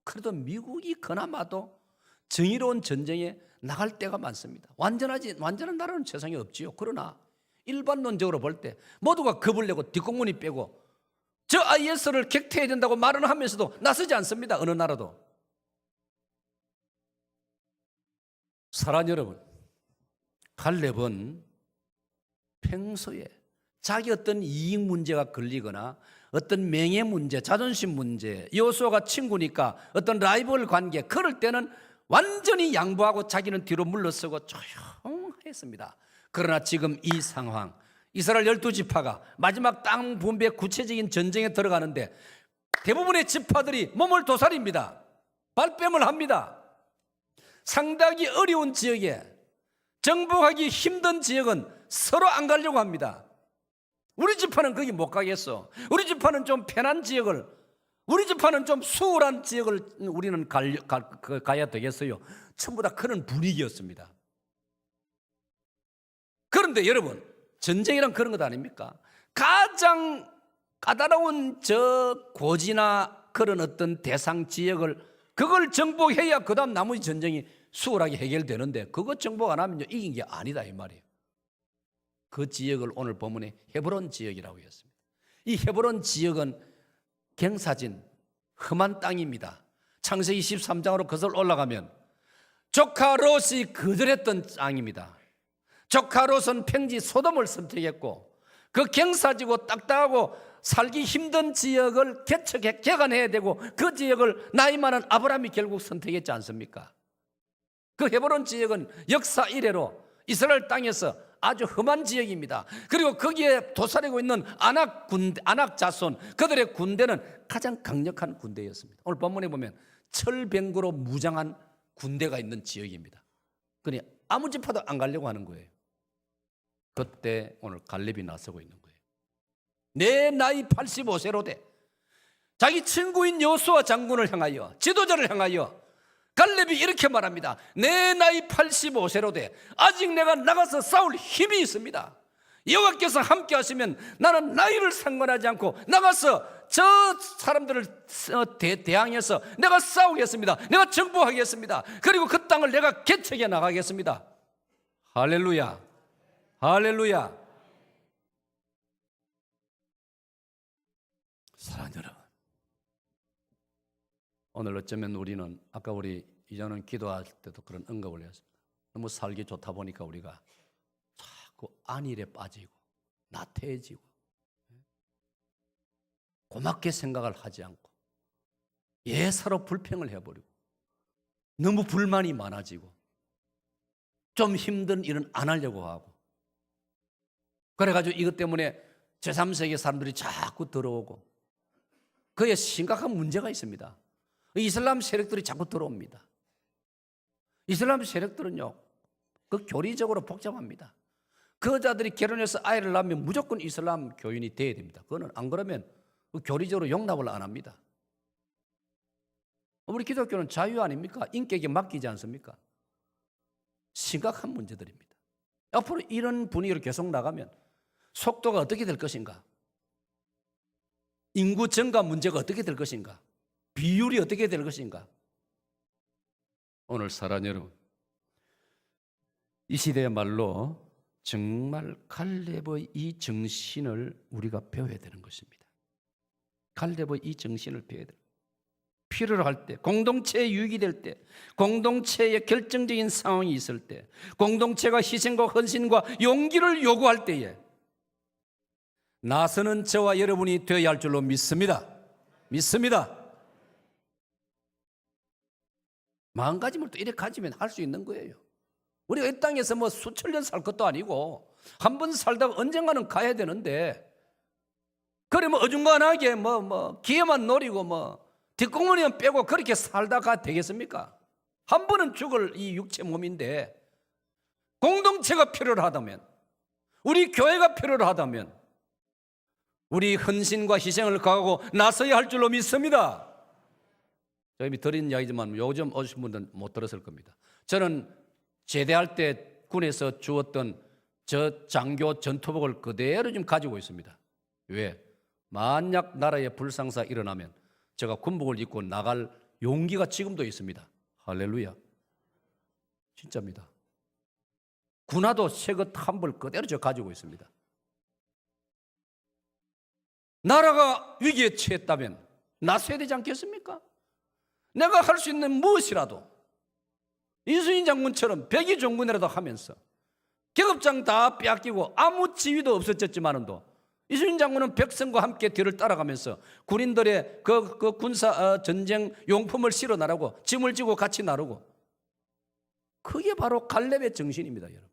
그래도 미국이 그나마도 정의로운 전쟁에 나갈 때가 많습니다. 완전한 나라는 세상에 없지요. 그러나 일반론적으로 볼 때 모두가 겁을 내고 뒷공문이 빼고 저 IS를 격퇴해야 된다고 말은 하면서도 나서지 않습니다. 어느 나라도. 사랑하는 여러분, 갈렙은 평소에 자기 어떤 이익 문제가 걸리거나 어떤 명예 문제, 자존심 문제, 여호수아가 친구니까 어떤 라이벌 관계, 그럴 때는 완전히 양보하고 자기는 뒤로 물러서고 조용했습니다. 그러나 지금 이 상황, 이스라엘 12지파가 마지막 땅 분배 구체적인 전쟁에 들어가는데 대부분의 지파들이 몸을 도살입니다. 발뺌을 합니다. 상당히 어려운 지역에, 정복하기 힘든 지역은 서로 안 가려고 합니다. 우리 지파는 거기 못 가겠어. 우리 지파는 좀 편한 지역을, 우리 지파는 좀 수월한 지역을 우리는 가야 되겠어요. 전부 다 그런 분위기였습니다. 그런데 여러분, 전쟁이란 그런 것 아닙니까? 가장 까다로운 저 고지나 그런 어떤 대상 지역을 그걸 정복해야 그 다음 나머지 전쟁이 수월하게 해결되는데 그거 정복 안 하면 이긴 게 아니다 이 말이에요. 그 지역을 오늘 본문에 헤브론 지역이라고 했습니다. 이 헤브론 지역은 경사진 험한 땅입니다. 창세기 13장으로 거슬러 올라가면 조카 롯이 거절했던 땅입니다. 조카 롯은 평지 소돔을 선택했고 그 경사지고 딱딱하고 살기 힘든 지역을 개간해야 되고 그 지역을 나이 많은 아브라함이 결국 선택했지 않습니까? 그 헤브론 지역은 역사 이래로 이스라엘 땅에서 아주 험한 지역입니다. 그리고 거기에 도사리고 있는 아낙 자손 그들의 군대는 가장 강력한 군대였습니다. 오늘 본문에 보면 철병거로 무장한 군대가 있는 지역입니다. 그러니 아무 집화도 안 가려고 하는 거예요. 그때 오늘 갈렙이 나서고 있는 거예요. 내 나이 85세로 돼 자기 친구인 여호수아 장군을 향하여 지도자를 향하여 갈렙이 이렇게 말합니다. 내 나이 85세로 돼 아직 내가 나가서 싸울 힘이 있습니다. 여호와께서 함께 하시면 나는 나이를 상관하지 않고 나가서 저 사람들을 대항해서 내가 싸우겠습니다. 내가 정복하겠습니다. 그리고 그 땅을 내가 개척해 나가겠습니다. 할렐루야, 할렐루야. 사랑하는 여러분, 오늘 어쩌면 우리는 아까 우리 이전은 기도할 때도 그런 언급을 했습니다. 너무 살기 좋다 보니까 우리가 자꾸 안일에 빠지고 나태해지고 고맙게 생각을 하지 않고 예사로 불평을 해버리고 너무 불만이 많아지고 좀 힘든 일은 안 하려고 하고 그래가지고 이것 때문에 제3세계 사람들이 자꾸 들어오고 그에 심각한 문제가 있습니다. 이슬람 세력들이 자꾸 들어옵니다. 이슬람 세력들은요, 그 교리적으로 복잡합니다. 그 여자들이 결혼해서 아이를 낳으면 무조건 이슬람 교인이 돼야 됩니다. 그거는 안 그러면 그 교리적으로 용납을 안 합니다. 우리 기독교는 자유 아닙니까? 인격에 맡기지 않습니까? 심각한 문제들입니다. 앞으로 이런 분위기로 계속 나가면 속도가 어떻게 될 것인가? 인구 증가 문제가 어떻게 될 것인가? 비율이 어떻게 될 것인가? 오늘 사랑하는 여러분, 이 시대야말로 정말 갈렙의 이 정신을 우리가 배워야 되는 것입니다. 갈렙의 이 정신을 배워야 돼요. 필요로 할 때, 공동체에 유익이 될 때, 공동체에 결정적인 상황이 있을 때, 공동체가 희생과 헌신과 용기를 요구할 때에 나서는 저와 여러분이 되어야 할 줄로 믿습니다. 믿습니다. 마음가짐을 또 이렇게 가지면 할 수 있는 거예요. 우리가 이 땅에서 뭐 수천 년 살 것도 아니고 한 번 살다가 언젠가는 가야 되는데 그래 뭐 어중간하게 기회만 노리고 뒷공무니만 빼고 그렇게 살다가 되겠습니까? 한 번은 죽을 이 육체 몸인데 공동체가 필요로 하다면 우리 교회가 필요로 하다면 우리 헌신과 희생을 가하고 나서야 할 줄로 믿습니다. 제가 이미 드린 이야기지만 요즘 오신 분들은 못 들었을 겁니다. 저는 제대할 때 군에서 주었던 저 장교 전투복을 그대로 좀 가지고 있습니다. 왜? 만약 나라에 불상사 일어나면 제가 군복을 입고 나갈 용기가 지금도 있습니다. 할렐루야. 진짜입니다. 군화도 새것 한 벌 그대로 저 가지고 있습니다. 나라가 위기에 처했다면 나서야 되지 않겠습니까? 내가 할 수 있는 무엇이라도 이순신 장군처럼 백의종군이라도 하면서 계급장 다 빼앗기고 아무 지위도 없어졌지만도 이순신 장군은 백성과 함께 뒤를 따라가면서 군인들의 그 군사 전쟁 용품을 실어 나르고 짐을 지고 같이 나르고 그게 바로 갈렙의 정신입니다, 여러분.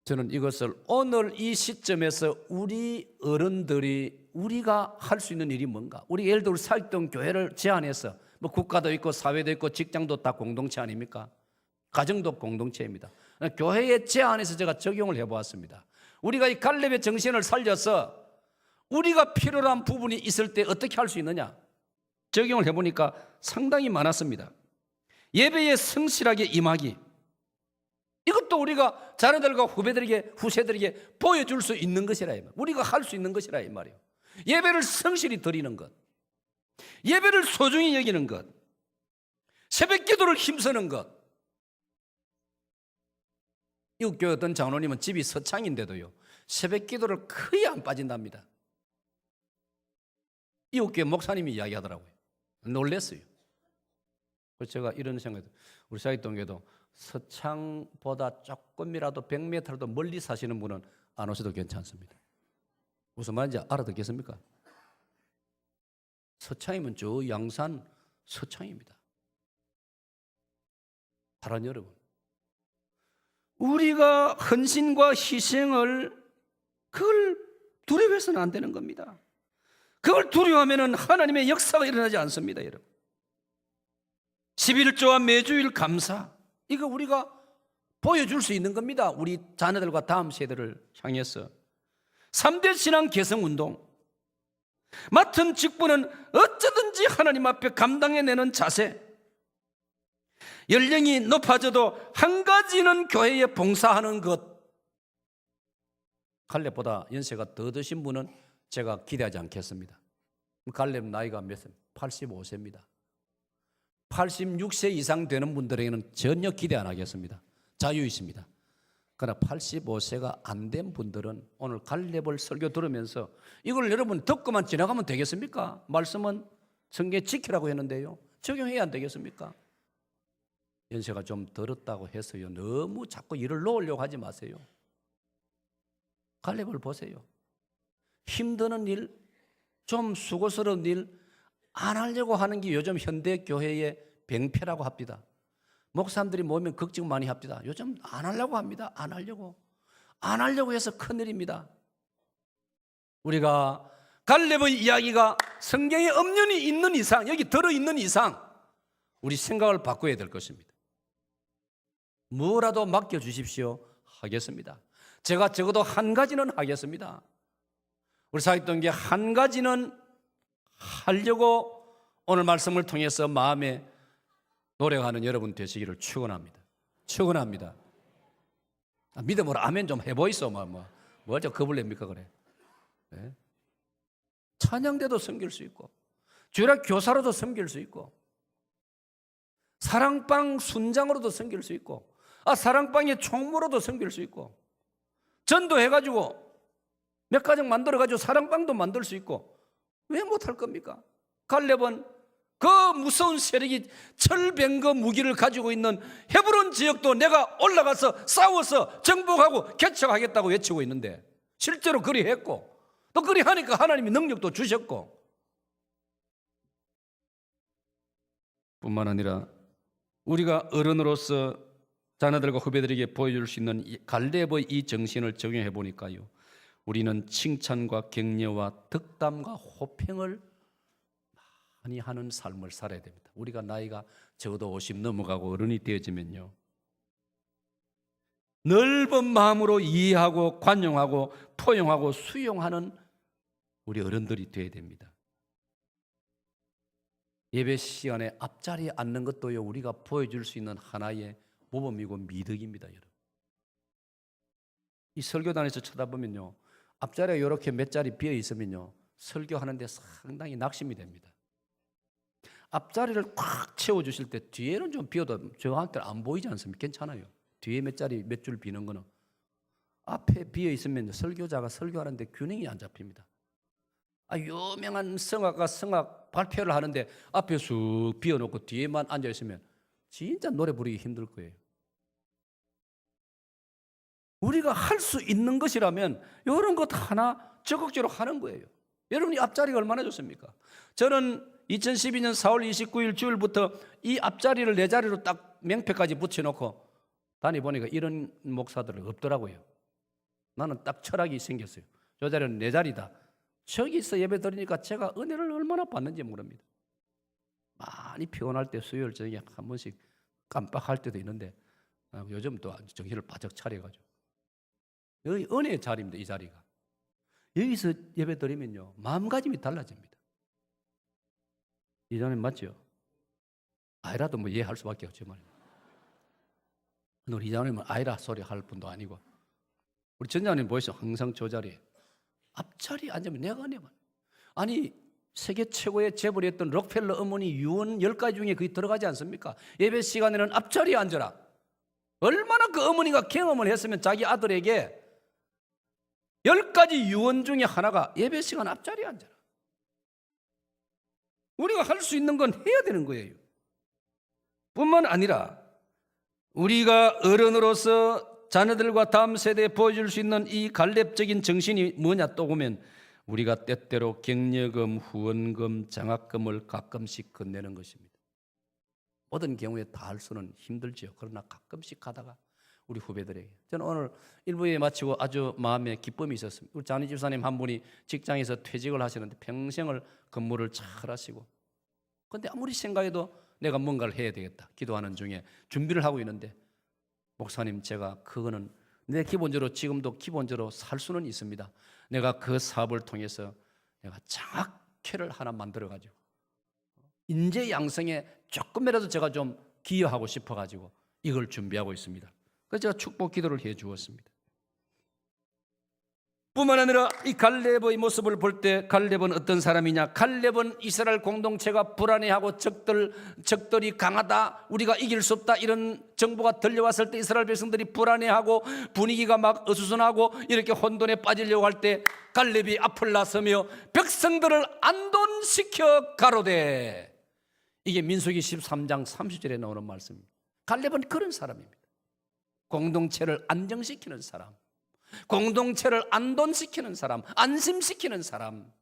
저는 이것을 오늘 이 시점에서 우리 어른들이 우리가 할 수 있는 일이 뭔가? 우리 예를 들어 사역동 교회를 제안해서 국가도 있고 사회도 있고 직장도 다 공동체 아닙니까? 가정도 공동체입니다. 교회의 제안에서 제가 적용을 해보았습니다. 우리가 이 갈렙의 정신을 살려서 우리가 필요로 한 부분이 있을 때 어떻게 할 수 있느냐? 적용을 해보니까 상당히 많았습니다. 예배에 성실하게 임하기, 이것도 우리가 자녀들과 후세들에게 보여줄 수 있는 것이라 이 말. 우리가 할 수 있는 것이라 이 말이에요. 예배를 성실히 드리는 것, 예배를 소중히 여기는 것, 새벽 기도를 힘쓰는 것. 이웃교회 어떤 장로님은 집이 서창인데도요, 새벽 기도를 거의 안 빠진답니다. 이웃교회 목사님이 이야기하더라고요. 놀랐어요. 그래서 제가 이런 생각을, 우리 사익동교회도 서창보다 조금이라도 100m라도 멀리 사시는 분은 안 오셔도 괜찮습니다. 무슨 말인지 알아듣겠습니까? 서창이면 저 양산 서창입니다. 사랑 여러분, 우리가 헌신과 희생을 그걸 두려워해서는 안 되는 겁니다. 그걸 두려워하면 하나님의 역사가 일어나지 않습니다, 여러분. 11조와 매주일 감사, 이거 우리가 보여줄 수 있는 겁니다. 우리 자녀들과 다음 세대를 향해서. 3대 신앙 개성운동, 맡은 직분은 어쩌든지 하나님 앞에 감당해내는 자세. 연령이 높아져도 한 가지는 교회에 봉사하는 것. 갈렙보다 연세가 더 드신 분은 제가 기대하지 않겠습니다. 갈렙 나이가 몇 세? 85세입니다. 86세 이상 되는 분들에게는 전혀 기대 안 하겠습니다. 자유 있습니다. 그러나 85세가 안 된 분들은 오늘 갈렙을 설교 들으면서 이걸 여러분 듣고만 지나가면 되겠습니까? 말씀은 성경에 지키라고 했는데요, 적용해야 안 되겠습니까? 연세가 좀 들었다고 해서요, 너무 자꾸 일을 놓으려고 하지 마세요. 갈렙을 보세요. 힘드는 일, 좀 수고스러운 일 안 하려고 하는 게 요즘 현대 교회의 병폐라고 합니다. 목사님들이 모이면 걱정 많이 합니다. 요즘 안 하려고 합니다. 안 하려고 해서 큰일입니다. 우리가 갈렙의 이야기가 성경에 엄연히 있는 이상, 여기 들어있는 이상 우리 생각을 바꿔야 될 것입니다. 뭐라도 맡겨주십시오. 하겠습니다. 제가 적어도 한 가지는 하겠습니다. 우리 사역동계 한 가지는 하려고 오늘 말씀을 통해서 마음에 노력하는 여러분 되시기를 축원합니다. 축원합니다. 믿음으로 아멘 좀 해보이소. 뭐죠? 겁을 냅니까 그래? 네? 찬양대도 섬길 수 있고, 주일학 교사로도 섬길 수 있고, 사랑방 순장으로도 섬길 수 있고, 사랑방의 총무로도 섬길 수 있고, 전도해가지고 몇 가정 만들어가지고 사랑방도 만들 수 있고, 왜 못할 겁니까? 갈렙은 그 무서운 세력이 철병거 무기를 가지고 있는 헤브론 지역도 내가 올라가서 싸워서 정복하고 개척하겠다고 외치고 있는데 실제로 그리 했고, 또 그리 하니까 하나님이 능력도 주셨고, 뿐만 아니라 우리가 어른으로서 자녀들과 후배들에게 보여줄 수 있는 갈렙의 이 정신을 적용해 보니까요, 우리는 칭찬과 격려와 덕담과 호평을 많이 하는 삶을 살아야 됩니다. 우리가 나이가 적어도 50 넘어가고 어른이 되어지면요, 넓은 마음으로 이해하고 관용하고 포용하고 수용하는 우리 어른들이 되어야 됩니다. 예배 시간에 앞자리에 앉는 것도요, 우리가 보여줄 수 있는 하나의 모범이고 미덕입니다, 여러분. 이 설교단에서 쳐다보면요, 앞자리가 이렇게 몇 자리 비어 있으면요, 설교하는데 상당히 낙심이 됩니다. 앞자리를 꽉 채워주실 때 뒤에는 좀 비어도 저한테는 안 보이지 않습니까? 괜찮아요. 뒤에 몇 자리 몇 줄 비는 거는. 앞에 비어 있으면 설교자가 설교하는데 균형이 안 잡힙니다. 유명한 성악가 성악 발표를 하는데 앞에 쑥 비어놓고 뒤에만 앉아 있으면 진짜 노래 부르기 힘들 거예요. 우리가 할 수 있는 것이라면 이런 것 하나 적극적으로 하는 거예요. 여러분이 앞자리가 얼마나 좋습니까? 저는 2012년 4월 29일 주일부터 이 앞자리를 내 자리로 딱 명패까지 붙여놓고 다니보니까 이런 목사들 없더라고요. 나는 딱 철학이 생겼어요. 저 자리는 내 자리다. 저기서 예배 드리니까 제가 은혜를 얼마나 받는지 모릅니다. 많이 피곤할 때 수요일 저녁에 한 번씩 깜빡할 때도 있는데 요즘 또 정신을 바짝 차려가지고 여기 은혜의 자리입니다. 이 자리가. 여기서 예배 드리면요, 마음가짐이 달라집니다. 이전에 맞죠? 아니라도 뭐 이해할 수밖에 없지만 우리 이장님은 아이라 소리 할 분도 아니고, 우리 전장님 보이시죠? 항상 저 자리에 앞자리에 앉으면 내가 아니 세계 최고의 재벌이었던 록펠러 어머니 유언 10가지 중에 그게 들어가지 않습니까? 예배 시간에는 앞자리에 앉아라. 얼마나 그 어머니가 경험을 했으면 자기 아들에게 10가지 유언 중에 하나가 예배 시간 앞자리에 앉아라. 우리가 할 수 있는 건 해야 되는 거예요. 뿐만 아니라 우리가 어른으로서 자녀들과 다음 세대에 보여줄 수 있는 이 갈렙적인 정신이 뭐냐 또 보면, 우리가 때때로 격려금, 후원금, 장학금을 가끔씩 건네는 것입니다. 모든 경우에 다 할 수는 힘들죠. 그러나 가끔씩 하다가 우리 후배들에게, 저는 오늘 1부에 마치고 아주 마음에 기쁨이 있었습니다. 우리 장희 집사님 한 분이 직장에서 퇴직을 하시는데 평생을 근무를 잘 하시고, 그런데 아무리 생각해도 내가 뭔가를 해야 되겠다 기도하는 중에 준비를 하고 있는데, 목사님 제가 그거는 내 기본적으로 지금도 기본적으로 살 수는 있습니다. 내가 그 사업을 통해서 내가 장학회를 하나 만들어가지고 인재 양성에 조금이라도 제가 좀 기여하고 싶어가지고 이걸 준비하고 있습니다. 그래서 제가 축복 기도를 해 주었습니다. 뿐만 아니라 이 갈렙의 모습을 볼 때 갈렙은 어떤 사람이냐? 갈렙은 이스라엘 공동체가 불안해하고 적들이 강하다, 우리가 이길 수 없다 이런 정보가 들려왔을 때 이스라엘 백성들이 불안해하고 분위기가 막 어수선하고 이렇게 혼돈에 빠지려고 할 때 갈렙이 앞을 나서며 백성들을 안돈시켜 가로되, 이게 민수기 13장 30절에 나오는 말씀입니다. 갈렙은 그런 사람입니다. 공동체를 안정시키는 사람, 공동체를 안돈시키는 사람, 안심시키는 사람.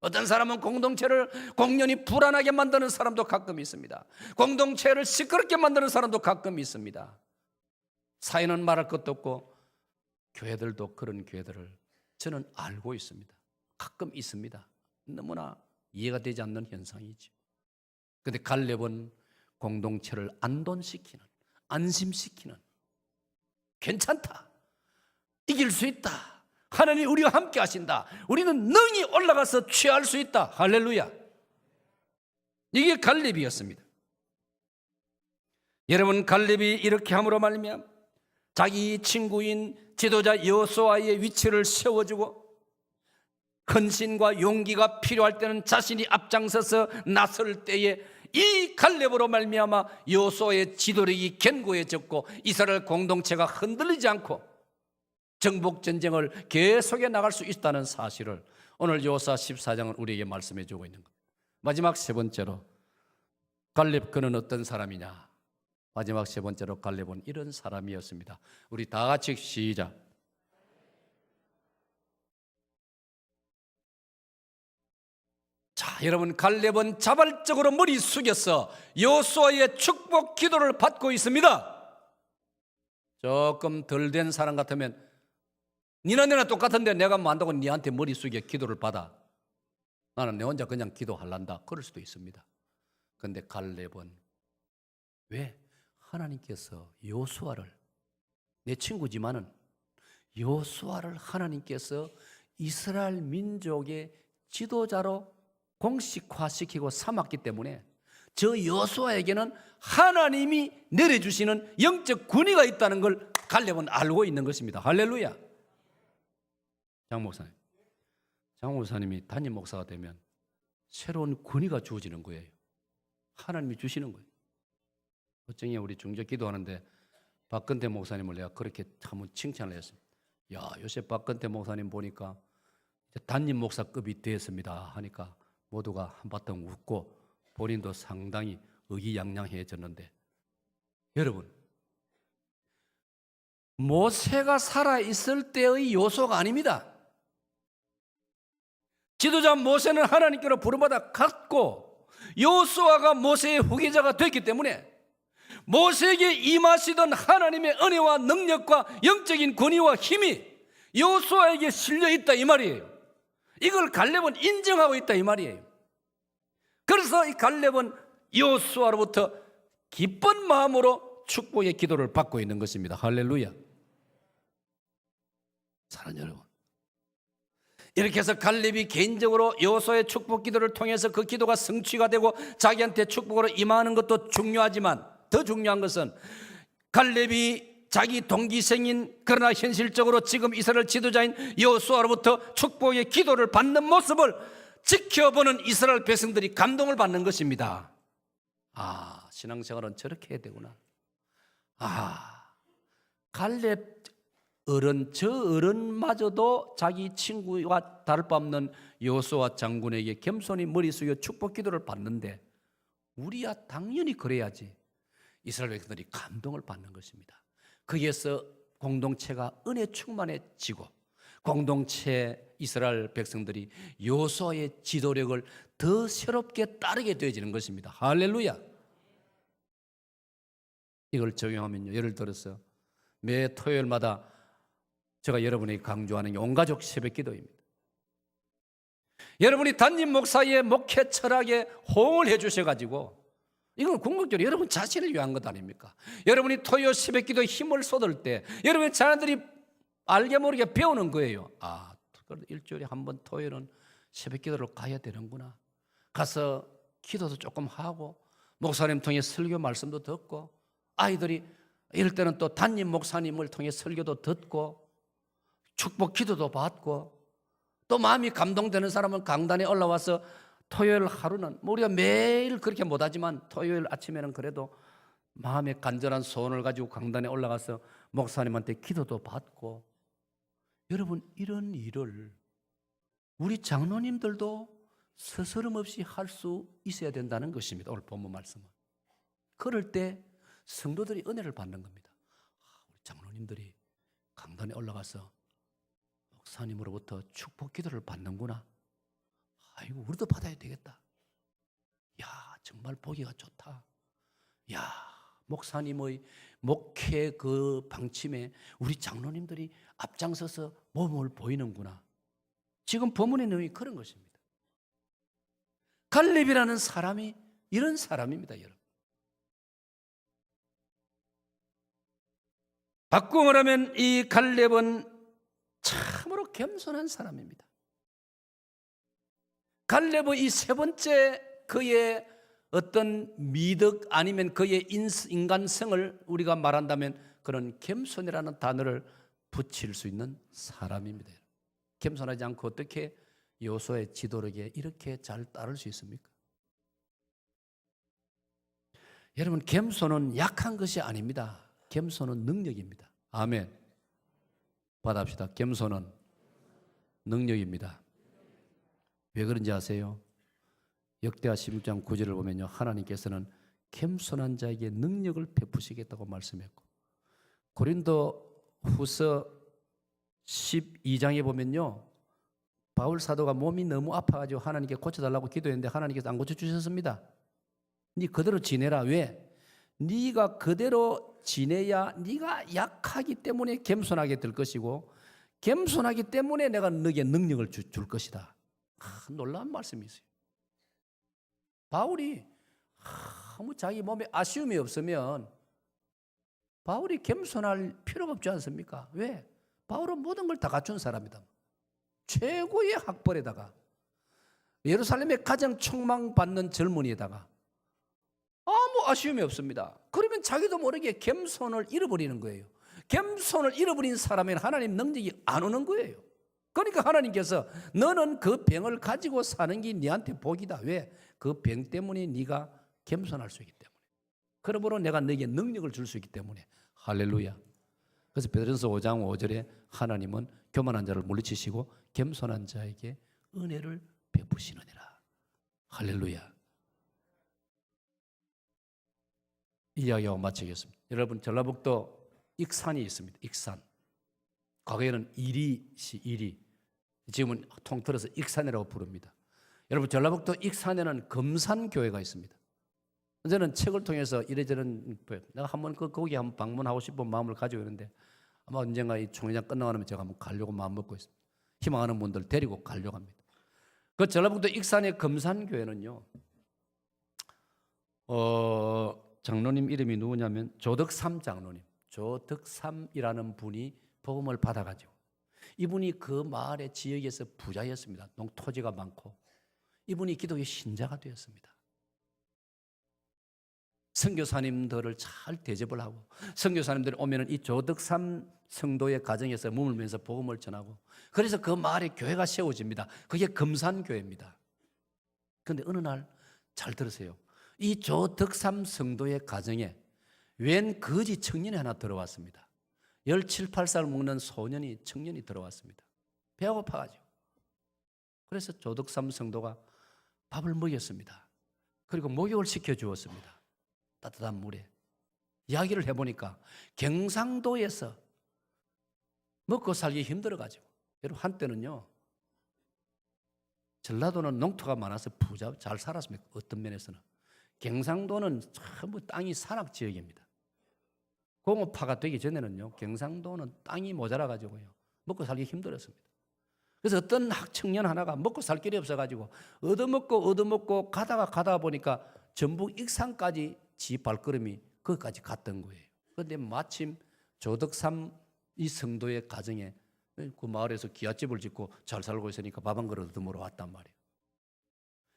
어떤 사람은 공동체를 공연히 불안하게 만드는 사람도 가끔 있습니다. 공동체를 시끄럽게 만드는 사람도 가끔 있습니다. 사회는 말할 것도 없고 교회들도 그런 교회들을 저는 알고 있습니다. 가끔 있습니다. 너무나 이해가 되지 않는 현상이죠. 그런데 갈렙은 공동체를 안돈시키는, 안심시키는, 괜찮다, 이길 수 있다, 하나님 우리와 함께 하신다, 우리는 능히 올라가서 취할 수 있다, 할렐루야. 이게 갈렙이었습니다. 여러분, 갈렙이 이렇게 함으로 말미암아 자기 친구인 지도자 여호수아의 위치를 세워주고, 헌신과 용기가 필요할 때는 자신이 앞장서서 나설 때에 이 갈렙으로 말미암아 여호수아의 지도력이 견고해졌고 이스라엘 공동체가 흔들리지 않고 정복 전쟁을 계속해 나갈 수 있다는 사실을 오늘 여호수아 14장은 우리에게 말씀해 주고 있는 겁니다. 마지막 세 번째로 갈렙, 그는 어떤 사람이냐? 마지막 세 번째로 갈렙은 이런 사람이었습니다. 우리 다 같이 시작. 자, 여러분, 갈렙은 자발적으로 머리 숙여서 여호수아의 축복 기도를 받고 있습니다. 조금 덜 된 사람 같으면 니나 내나 똑같은데 내가 뭐 한다고 니한테 머리 숙여 기도를 받아? 나는 내 혼자 그냥 기도할란다, 그럴 수도 있습니다. 그런데 갈렙은 왜? 하나님께서 여호수아를, 내 친구지만은 여호수아를 하나님께서 이스라엘 민족의 지도자로 공식화시키고 삼았기 때문에 저 여호수아에게는 하나님이 내려주시는 영적 권위가 있다는 걸 갈렙은 알고 있는 것입니다. 할렐루야. 장 목사님이 담임 목사가 되면 새로운 권위가 주어지는 거예요. 하나님이 주시는 거예요. 어쩌냐, 우리 중재 기도하는데 박근태 목사님을 내가 그렇게 한번 칭찬을 했습니다. 야, 요새 박근태 목사님 보니까 담임 목사급이 되었습니다 하니까 모두가 한바탕 웃고 본인도 상당히 의기양양해졌는데, 여러분, 모세가 살아있을 때의 요소가 아닙니다. 지도자 모세는 하나님께로 부름받아 갔고 여호수아가 모세의 후계자가 됐기 때문에 모세에게 임하시던 하나님의 은혜와 능력과 영적인 권위와 힘이 여호수아에게 실려있다 이 말이에요. 이걸 갈렙은 인정하고 있다 이 말이에요. 그래서 이 갈렙은 여호수아로부터 기쁜 마음으로 축복의 기도를 받고 있는 것입니다. 할렐루야. 사랑하는 여러분, 이렇게 해서 갈렙이 개인적으로 여호수아의 축복 기도를 통해서 그 기도가 성취가 되고 자기한테 축복으로 임하는 것도 중요하지만 더 중요한 것은 갈렙이 자기 동기생인 그러나 현실적으로 지금 이스라엘 지도자인 여호수아로부터 축복의 기도를 받는 모습을 지켜보는 이스라엘 백성들이 감동을 받는 것입니다. 아, 신앙생활은 저렇게 해야 되구나. 아, 갈렙 어른, 저 어른마저도 자기 친구와 다를 바 없는 여호수아 장군에게 겸손히 머리 숙여 축복 기도를 받는데 우리야 당연히 그래야지. 이스라엘 백성들이 감동을 받는 것입니다. 거기에서 공동체가 은혜 충만해지고 공동체 이스라엘 백성들이 여호수아의 지도력을 더 새롭게 따르게 되어지는 것입니다. 할렐루야. 이걸 적용하면요, 예를 들어서 매 토요일마다 제가 여러분이 강조하는 게 온가족 새벽 기도입니다. 여러분이 담임 목사의 목회 철학에 호응을 해 주셔가지고 이건 궁극적으로 여러분 자신을 위한 것 아닙니까? 여러분이 토요 새벽 기도에 힘을 쏟을 때 여러분의 자녀들이 알게 모르게 배우는 거예요. 아, 일주일에 한 번 토요일은 새벽 기도를 가야 되는구나. 가서 기도도 조금 하고 목사님 통해 설교 말씀도 듣고 아이들이 이럴 때는 또 담임 목사님을 통해 설교도 듣고 축복 기도도 받고 또 마음이 감동되는 사람은 강단에 올라와서 토요일 하루는 우리가 매일 그렇게 못하지만 토요일 아침에는 그래도 마음의 간절한 소원을 가지고 강단에 올라가서 목사님한테 기도도 받고 여러분 이런 일을 우리 장로님들도 스스럼 없이 할 수 있어야 된다는 것입니다. 오늘 본문 말씀은. 그럴 때 성도들이 은혜를 받는 겁니다. 우리 장로님들이 강단에 올라가서 목사님으로부터 축복 기도를 받는구나. 아이고 우리도 받아야 되겠다. 야 정말 보기가 좋다. 야 목사님의 목회 그 방침에 우리 장로님들이 앞장서서 몸을 보이는구나. 지금 본문의 내용이 그런 것입니다. 갈렙이라는 사람이 이런 사람입니다, 여러분. 바꾸어 말하면 이 갈렙은 참으로 겸손한 사람입니다. 갈렙의 이 세 번째 그의 어떤 미덕 아니면 그의 인간성을 우리가 말한다면 그런 겸손이라는 단어를 붙일 수 있는 사람입니다. 겸손하지 않고 어떻게 여호수아의 지도력에 이렇게 잘 따를 수 있습니까? 여러분 겸손은 약한 것이 아닙니다. 겸손은 능력입니다. 아멘. 받아봅시다. 겸손은 능력입니다. 왜 그런지 아세요? 역대하 16장 9절을 보면요, 하나님께서는 겸손한 자에게 능력을 베푸시겠다고 말씀했고 고린도 후서 12장에 보면요, 바울 사도가 몸이 너무 아파가지고 하나님께 고쳐달라고 기도했는데 하나님께서 안 고쳐주셨습니다. 네 그대로 지내라. 왜? 네가 그대로 지내야 네가 약하기 때문에 겸손하게 될 것이고 겸손하기 때문에 내가 너에게 능력을 줄 것이다. 놀라운 말씀이 있어요. 바울이 아무 자기 몸에 아쉬움이 없으면 바울이 겸손할 필요가 없지 않습니까? 왜? 바울은 모든 걸 다 갖춘 사람이다. 최고의 학벌에다가 예루살렘의 가장 촉망받는 젊은이에다가 아무 아쉬움이 없습니다. 그러면 자기도 모르게 겸손을 잃어버리는 거예요. 겸손을 잃어버린 사람에는 하나님 능력이 안 오는 거예요. 그러니까 하나님께서 너는 그 병을 가지고 사는 게 네한테 복이다. 왜? 그 병 때문에 네가 겸손할 수 있기 때문에. 그러므로 내가 너에게 능력을 줄 수 있기 때문에. 할렐루야. 그래서 베드로전서 5장 5절에 하나님은 교만한 자를 물리치시고 겸손한 자에게 은혜를 베푸시느니라. 할렐루야. 이 이야기하고 마치겠습니다. 여러분 전라북도 익산이 있습니다. 익산. 과거에는 이리, 지금은 통틀어서 익산이라고 부릅니다. 여러분 전라북도 익산에는 금산교회가 있습니다. 저는 책을 통해서 이래저래 내가 한번 거기 한번 방문하고 싶은 마음을 가지고 있는데 아마 언젠가 이 총회장 끝나고 나면 제가 한번 가려고 마음 먹고 있습니다. 희망하는 분들 데리고 가려고 합니다. 그 전라북도 익산의 금산교회는요, 장로님 이름이 누구냐면 조덕삼 장로님, 조덕삼이라는 분이 복음을 받아가지고 이분이 그 마을의 지역에서 부자였습니다. 농토지가 많고 이분이 기독교 신자가 되었습니다. 선교사님들을 잘 대접을 하고 선교사님들이 오면은 이 조덕삼 성도의 가정에서 머물면서 복음을 전하고 그래서 그 마을에 교회가 세워집니다. 그게 금산교회입니다. 그런데 어느 날 잘 들으세요. 이 조덕삼 성도의 가정에 웬 거지 청년이 하나 들어왔습니다. 17, 18살 먹는 청년이 들어왔습니다. 배가 고파가지고. 그래서 조덕삼 성도가 밥을 먹였습니다. 그리고 목욕을 시켜주었습니다. 따뜻한 물에. 이야기를 해보니까 경상도에서 먹고 살기 힘들어가지고. 여러분 한때는요. 전라도는 농토가 많아서 부자 잘 살았습니다. 어떤 면에서는. 경상도는 전부 땅이 산악지역입니다. 공업화가 되기 전에는요. 경상도는 땅이 모자라가지고요. 먹고 살기 힘들었습니다. 그래서 어떤 청년 하나가 먹고 살 길이 없어가지고 얻어먹고 가다 보니까 전북 익산까지 지 발걸음이 거기까지 갔던 거예요. 그런데 마침 조덕삼 이 성도의 가정에 그 마을에서 기아집을 짓고 잘 살고 있으니까 밥 한 그릇 얻어먹으러 왔단 말이에요.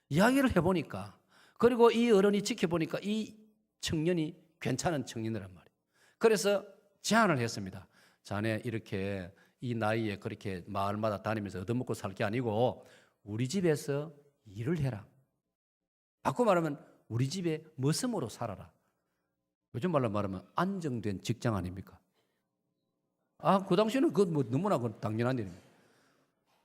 이야기를 해보니까 그리고 이 어른이 지켜보니까 이 청년이 괜찮은 청년이란 말이에요. 그래서 제안을 했습니다. 자네 이렇게 이 나이에 그렇게 마을마다 다니면서 얻어먹고 살 게 아니고 우리 집에서 일을 해라. 바꿔 말하면 우리 집에 머슴으로 살아라. 요즘 말로 말하면 안정된 직장 아닙니까? 그 당시에는 뭐 너무나 당연한 일입니다.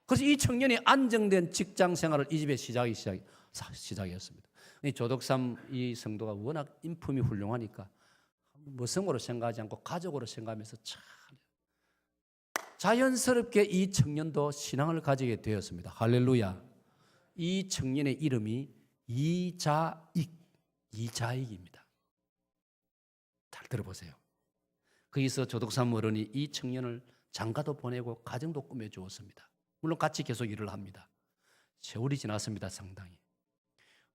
그래서 이 청년이 안정된 직장 생활을 이 집에 시작했습니다. 이 조덕삼 이 성도가 워낙 인품이 훌륭하니까 머슴으로 생각하지 않고 가족으로 생각하면서 참 자연스럽게 이 청년도 신앙을 가지게 되었습니다. 할렐루야. 이 청년의 이름이 이자익입니다. 잘 들어보세요. 거기서 조덕삼 어른이 이 청년을 장가도 보내고 가정도 꾸며주었습니다. 물론 같이 계속 일을 합니다. 세월이 지났습니다. 상당히.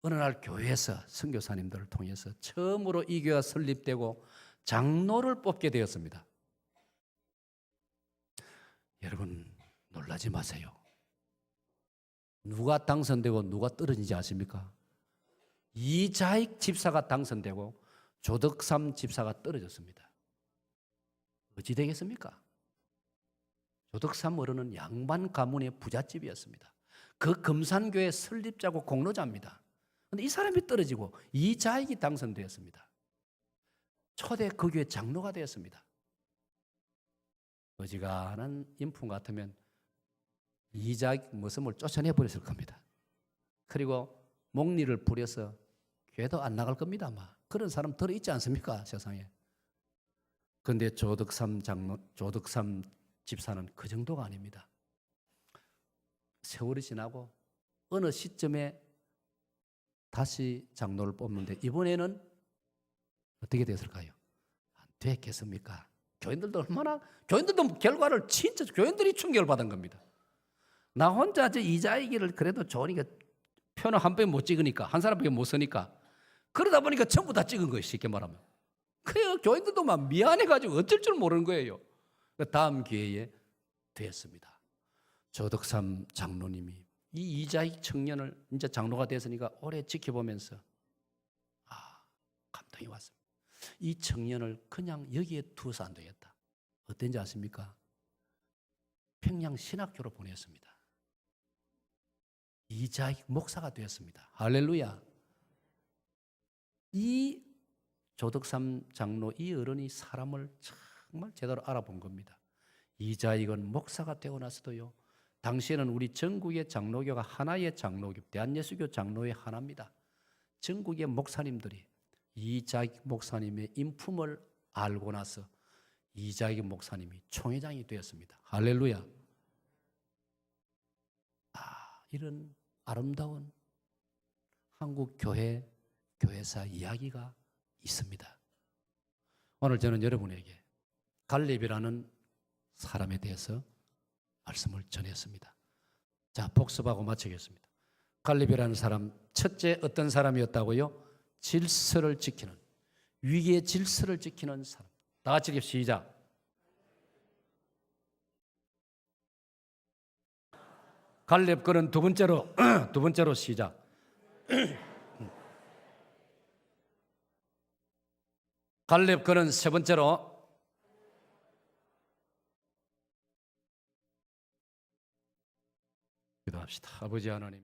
어느 날 교회에서 선교사님들을 통해서 처음으로 이 교회가 설립되고 장로를 뽑게 되었습니다. 여러분 놀라지 마세요. 누가 당선되고 누가 떨어지는지 아십니까? 이자익 집사가 당선되고 조덕삼 집사가 떨어졌습니다. 어찌 되겠습니까? 조덕삼 어른은 양반 가문의 부잣집이었습니다. 그 금산교회 설립자고 공로자입니다. 그런데 이 사람이 떨어지고 이자익이 당선되었습니다. 초대 그 교회 장로가 되었습니다. 어지간한 인품 같으면 이자익 머슴을 쫓아내버렸을 겁니다. 그리고 목리를 부려서 교회도 안 나갈 겁니다. 아마 그런 사람 들어있지 않습니까? 세상에. 그런데 조덕삼 집사는 그 정도가 아닙니다. 세월이 지나고 어느 시점에 다시 장로를 뽑는데 이번에는 어떻게 됐을까요? 안 됐겠습니까? 교인들도 결과를 진짜 교인들이 충격을 받은 겁니다. 나 혼자 이자이기를 그래도 좋으니까 표는 한 번 못 찍으니까 한 사람밖에 못 쓰니까 그러다 보니까 전부 다 찍은 거예요. 쉽게 말하면. 그래요. 교인들도 막 미안해가지고 어쩔 줄 모르는 거예요. 다음 기회에 됐습니다. 조덕삼 장로님이 이 이자익 청년을 이제 장로가 됐으니까 오래 지켜보면서 감동이 왔습니다. 이 청년을 그냥 여기에 두어서 안 되겠다. 어땠는지 아십니까? 평양 신학교로 보냈습니다. 이자익 목사가 되었습니다. 할렐루야. 이 조덕삼 장로 이 어른이 사람을 정말 제대로 알아본 겁니다. 이자익은 목사가 되고 나서도요. 당시에는 우리 전국의 장로교가 하나의 장로교, 대한예수교 장로의 하나입니다. 전국의 목사님들이 이자익 목사님의 인품을 알고 나서 이자익 목사님이 총회장이 되었습니다. 할렐루야. 이런 아름다운 한국 교회사 이야기가 있습니다. 오늘 저는 여러분에게 갈렙이라는 사람에 대해서 말씀을 전했습니다. 자, 복습하고 마치겠습니다. 갈렙이라는 사람, 첫째 어떤 사람이었다고요? 질서를 지키는, 위기의 질서를 지키는 사람. 다 같이 읽읍시다. 시작. 갈렙 그는 두 번째로 시작. 갈렙 그는 세 번째로 기도합시다. 아버지 하나님,